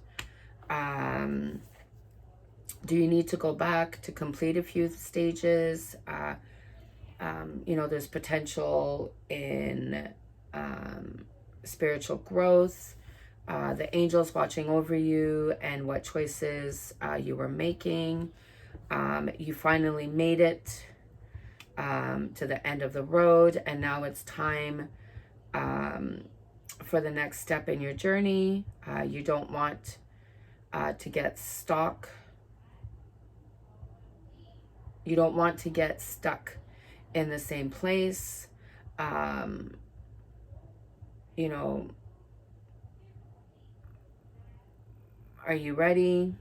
Do you need to go back to complete a few stages? You know, there's potential in spiritual growth, the angels watching over you and what choices you were making. You finally made it to the end of the road, and now it's time for the next step in your journey. You don't want to get stuck. You don't want to get stuck in the same place. You know, are you ready?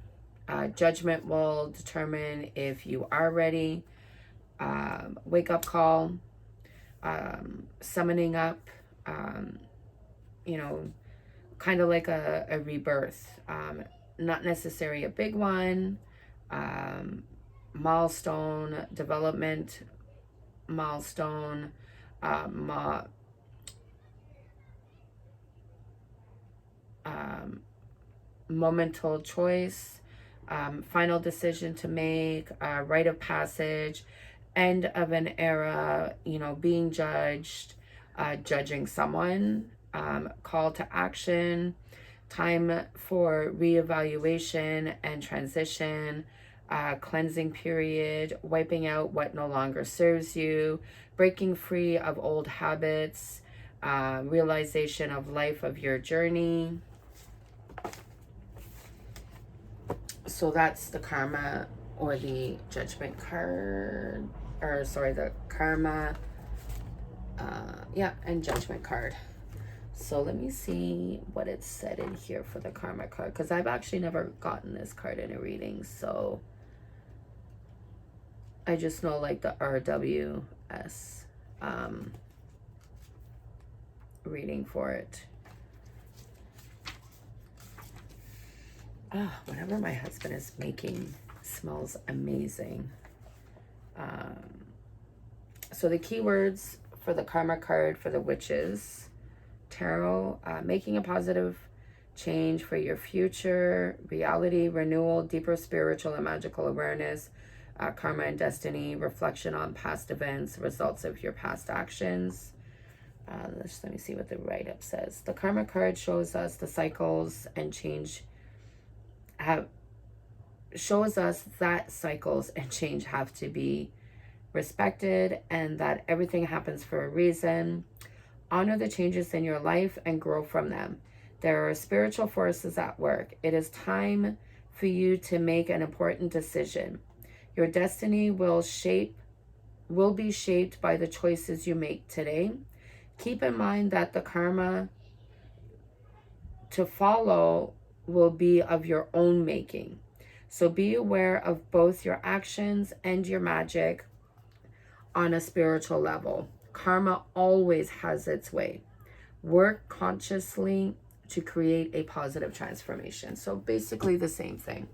Judgment will determine if you are ready. Wake up call, summoning up, you know, kind of like a rebirth. Not necessarily a big one. Milestone, development milestone, momental choice, final decision to make, rite of passage, end of an era, you know, being judged, judging someone, call to action, time for reevaluation and transition, cleansing period, wiping out what no longer serves you, breaking free of old habits, realization of life of your journey. So that's the karma or the judgment card, or sorry, the karma, yeah, and judgment card. So let me see what it said in here for the karma card, because I've actually never gotten this card in a reading. So I just know like the RWS reading for it. Whatever my husband is making smells amazing. So the keywords for the karma card for the witches tarot: making a positive change for your future, reality, renewal, deeper spiritual and magical awareness, karma and destiny, reflection on past events, results of your past actions. Let me see what the write-up says. The karma card shows us the cycles and change shows us that cycles and change have to be respected, and that everything happens for a reason. Honor the changes in your life and grow from them. There are spiritual forces at work. It is time for you to make an important decision. Your destiny will be shaped by the choices you make today. Keep in mind that the karma to follow will be of your own making. So be aware of both your actions and your magic on a spiritual level. Karma always has its way. Work consciously to create a positive transformation. So basically the same thing.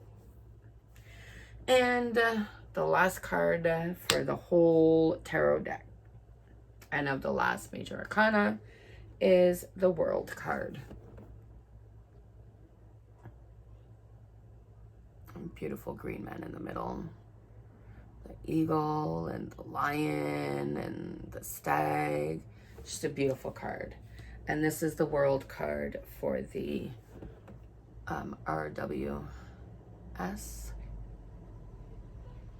And the last card for the whole tarot deck and of the last Major Acana is the World card. Beautiful green man in the middle. The eagle and the lion and the stag. Just a beautiful card. And this is the World card for the RWS.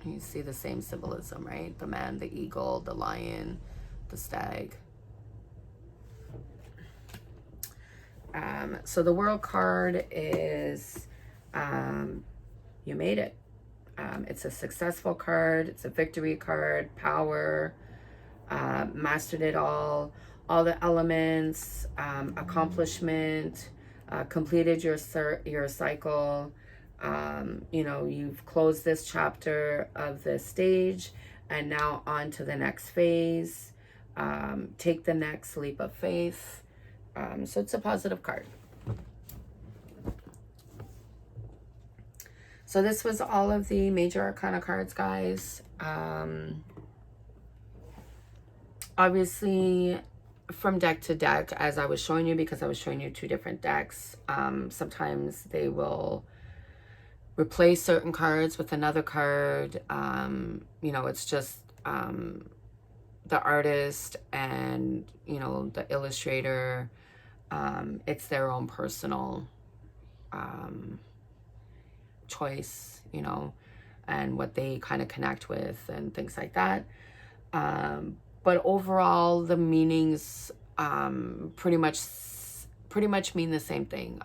You see the same symbolism, right? The man, the eagle, the lion, the stag. So the World card is you made it. It's a successful card. It's a victory card. Power. Mastered it all the elements. Accomplishment. Completed your cycle. You've closed this chapter of the stage, and now on to the next phase. Take the next leap of faith. So it's a positive card. So this was all of the Major Arcana cards, guys. Obviously, from deck to deck, as I was showing you, because I was showing you two different decks, sometimes they will replace certain cards with another card. It's just the artist and, the illustrator. It's their own personal choice, and what they kind of connect with and things like that. But overall, the meanings pretty much mean the same thing.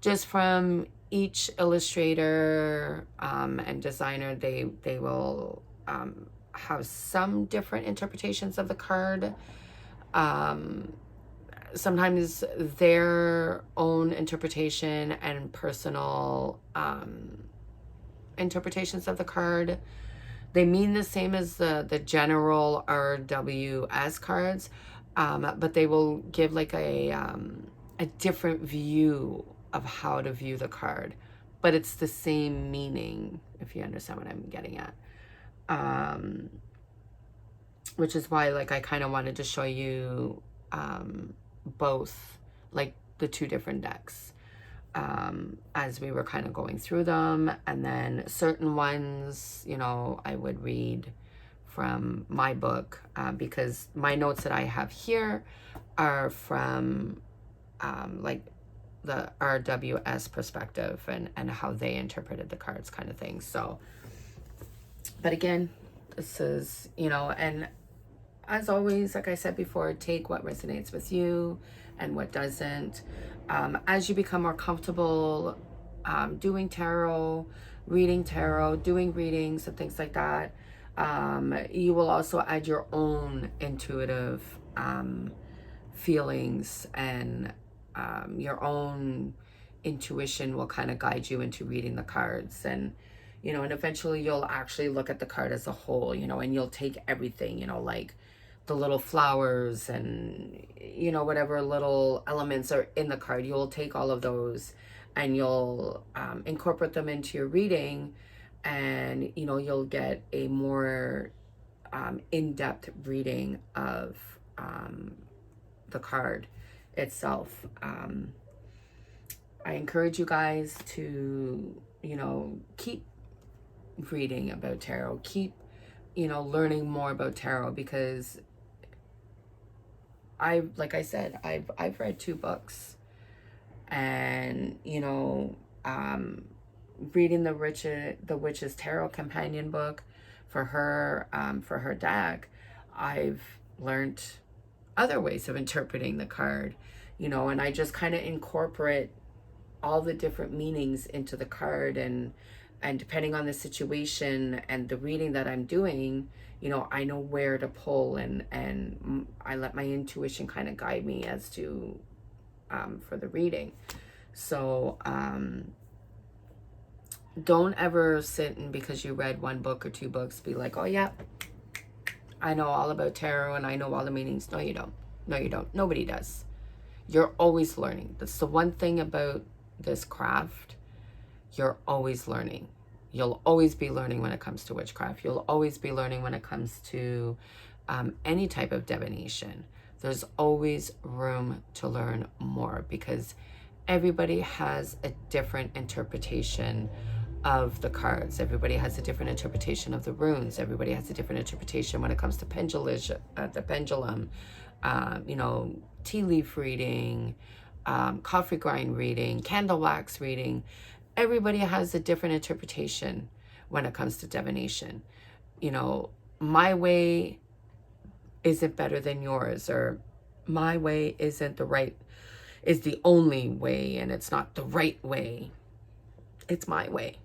Just from each illustrator and designer, they will have some different interpretations of the card. Sometimes their own interpretation and personal interpretations of the card, they mean the same as the general RWS cards, but they will give like a different view of how to view the card, but it's the same meaning, if you understand what I'm getting at. Which is why, like, I kind of wanted to show you both, like, the two different decks as we were kind of going through them. And then certain ones, I would read from my book, because my notes that I have here are from like the RWS perspective and how they interpreted the cards, kind of thing. So, but again, this is, and as always, like I said before, take what resonates with you and what doesn't. As you become more comfortable doing tarot, reading tarot, doing readings and things like that, you will also add your own intuitive feelings, and your own intuition will kind of guide you into reading the cards. And and eventually you'll actually look at the card as a whole, and you'll take everything, like the little flowers and whatever little elements are in the card, you'll take all of those and you'll incorporate them into your reading, and you'll get a more in-depth reading of the card itself. I encourage you guys to keep reading about tarot, keep learning more about tarot, because like I said, I've read 2 books, and reading the Witch's Tarot Companion book for her deck, I've learned other ways of interpreting the card, and I just kind of incorporate all the different meanings into the card, and depending on the situation and the reading that I'm doing, I know where to pull, and I let my intuition kind of guide me as to for the reading. So don't ever sit and, because you read 1 book or 2 books, be like, oh yeah, I know all about tarot and I know all the meanings. No, you don't. No, you don't. Nobody does. You're always learning. That's the one thing about this craft. You're always learning. You'll always be learning when it comes to witchcraft. You'll always be learning when it comes to any type of divination. There's always room to learn more, because everybody has a different interpretation of the cards. Everybody has a different interpretation of the runes. Everybody has a different interpretation when it comes to the pendulum, tea leaf reading, coffee grind reading, candle wax reading. Everybody has a different interpretation when it comes to divination. My way isn't better than yours, or my way is the only way, and it's not the right way. It's my way.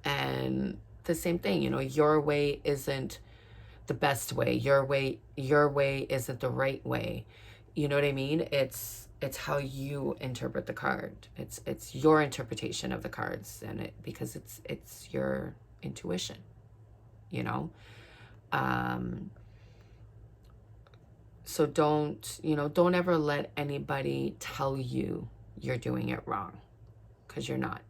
And the same thing, your way isn't the best way. Your way isn't the right way. You know what I mean? It's how you interpret the card. It's your interpretation of the cards, and because it's your intuition, so don't ever let anybody tell you you're doing it wrong, because you're not.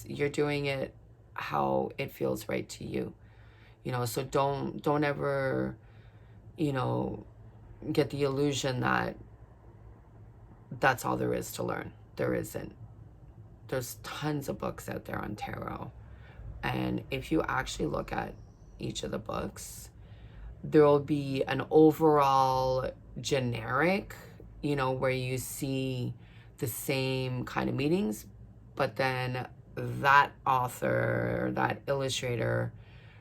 You're doing it how it feels right to you. So don't ever get the illusion that that's all there is to learn. There isn't. There's tons of books out there on tarot, and if you actually look at each of the books, there will be an overall generic, where you see the same kind of meanings, but then that author, that illustrator,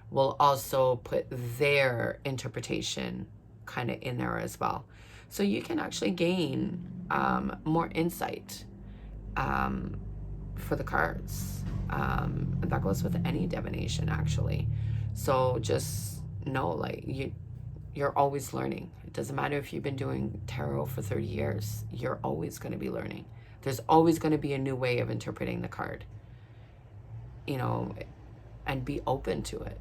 will also put their interpretation kind of in there as well. So you can actually gain more insight for the cards. That goes with any divination, actually. So just know, you're always learning. It doesn't matter if you've been doing tarot for 30 years. You're always going to be learning. There's always going to be a new way of interpreting the card. And be open to it.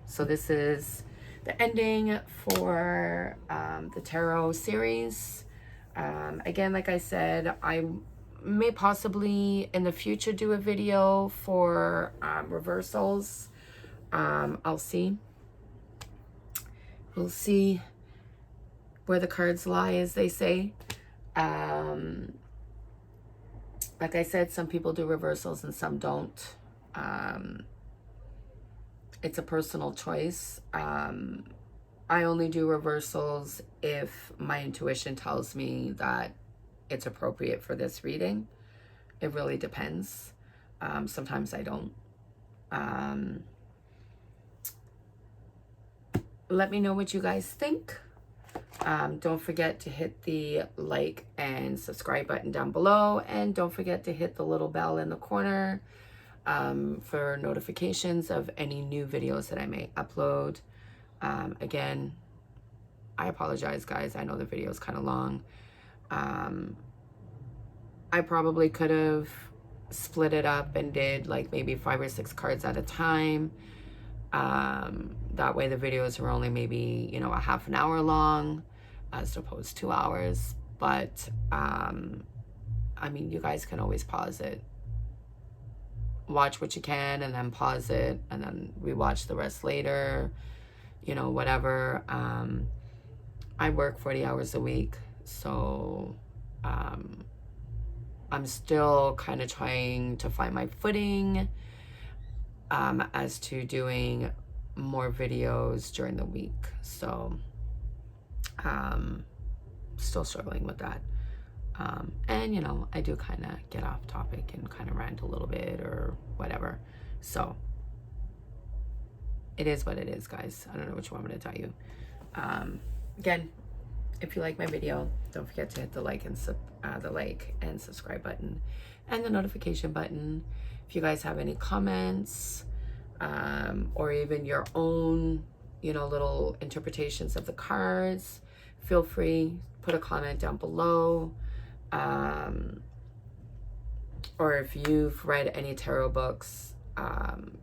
So this is the ending for the tarot series. Again, like I said, I may possibly in the future do a video for reversals. I'll see. We'll see where the cards lie, as they say. Like I said, some people do reversals and some don't. It's a personal choice. I only do reversals if my intuition tells me that it's appropriate for this reading. It really depends. Sometimes I don't. Let me know what you guys think. Don't forget to hit the like and subscribe button down below, and don't forget to hit the little bell in the corner for notifications of any new videos that I may upload. Again, I apologize, guys. I know the video is kind of long. I probably could have split it up and did like maybe 5 or 6 cards at a time. That way the videos are only maybe, you know, a half an hour long as opposed to 2 hours. But I mean, you guys can always pause it, watch what you can, and then pause it, and then rewatch the rest later, you know, whatever. I work 40 hours a week, so I'm still kind of trying to find my footing as to doing more videos during the week. So still struggling with that. And you know, I do kind of get off topic and kind of rant a little bit or whatever. So it is what it is, guys. I don't know what you want me to tell you. Again, if you like my video, don't forget to hit the like and subscribe button and the notification button. If you guys have any comments or even your own, you know, little interpretations of the cards, feel free, put a comment down below. Or if you've read any tarot books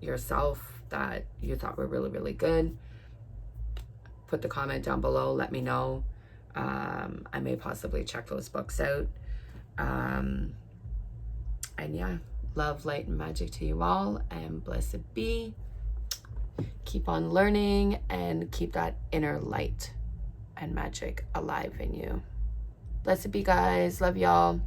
yourself that you thought were really, really good, put the comment down below, let me know. I may possibly check those books out. And yeah, love, light, and magic to you all, and blessed be. Keep on learning and keep that inner light and magic alive in you. Blessed be, guys. Love y'all.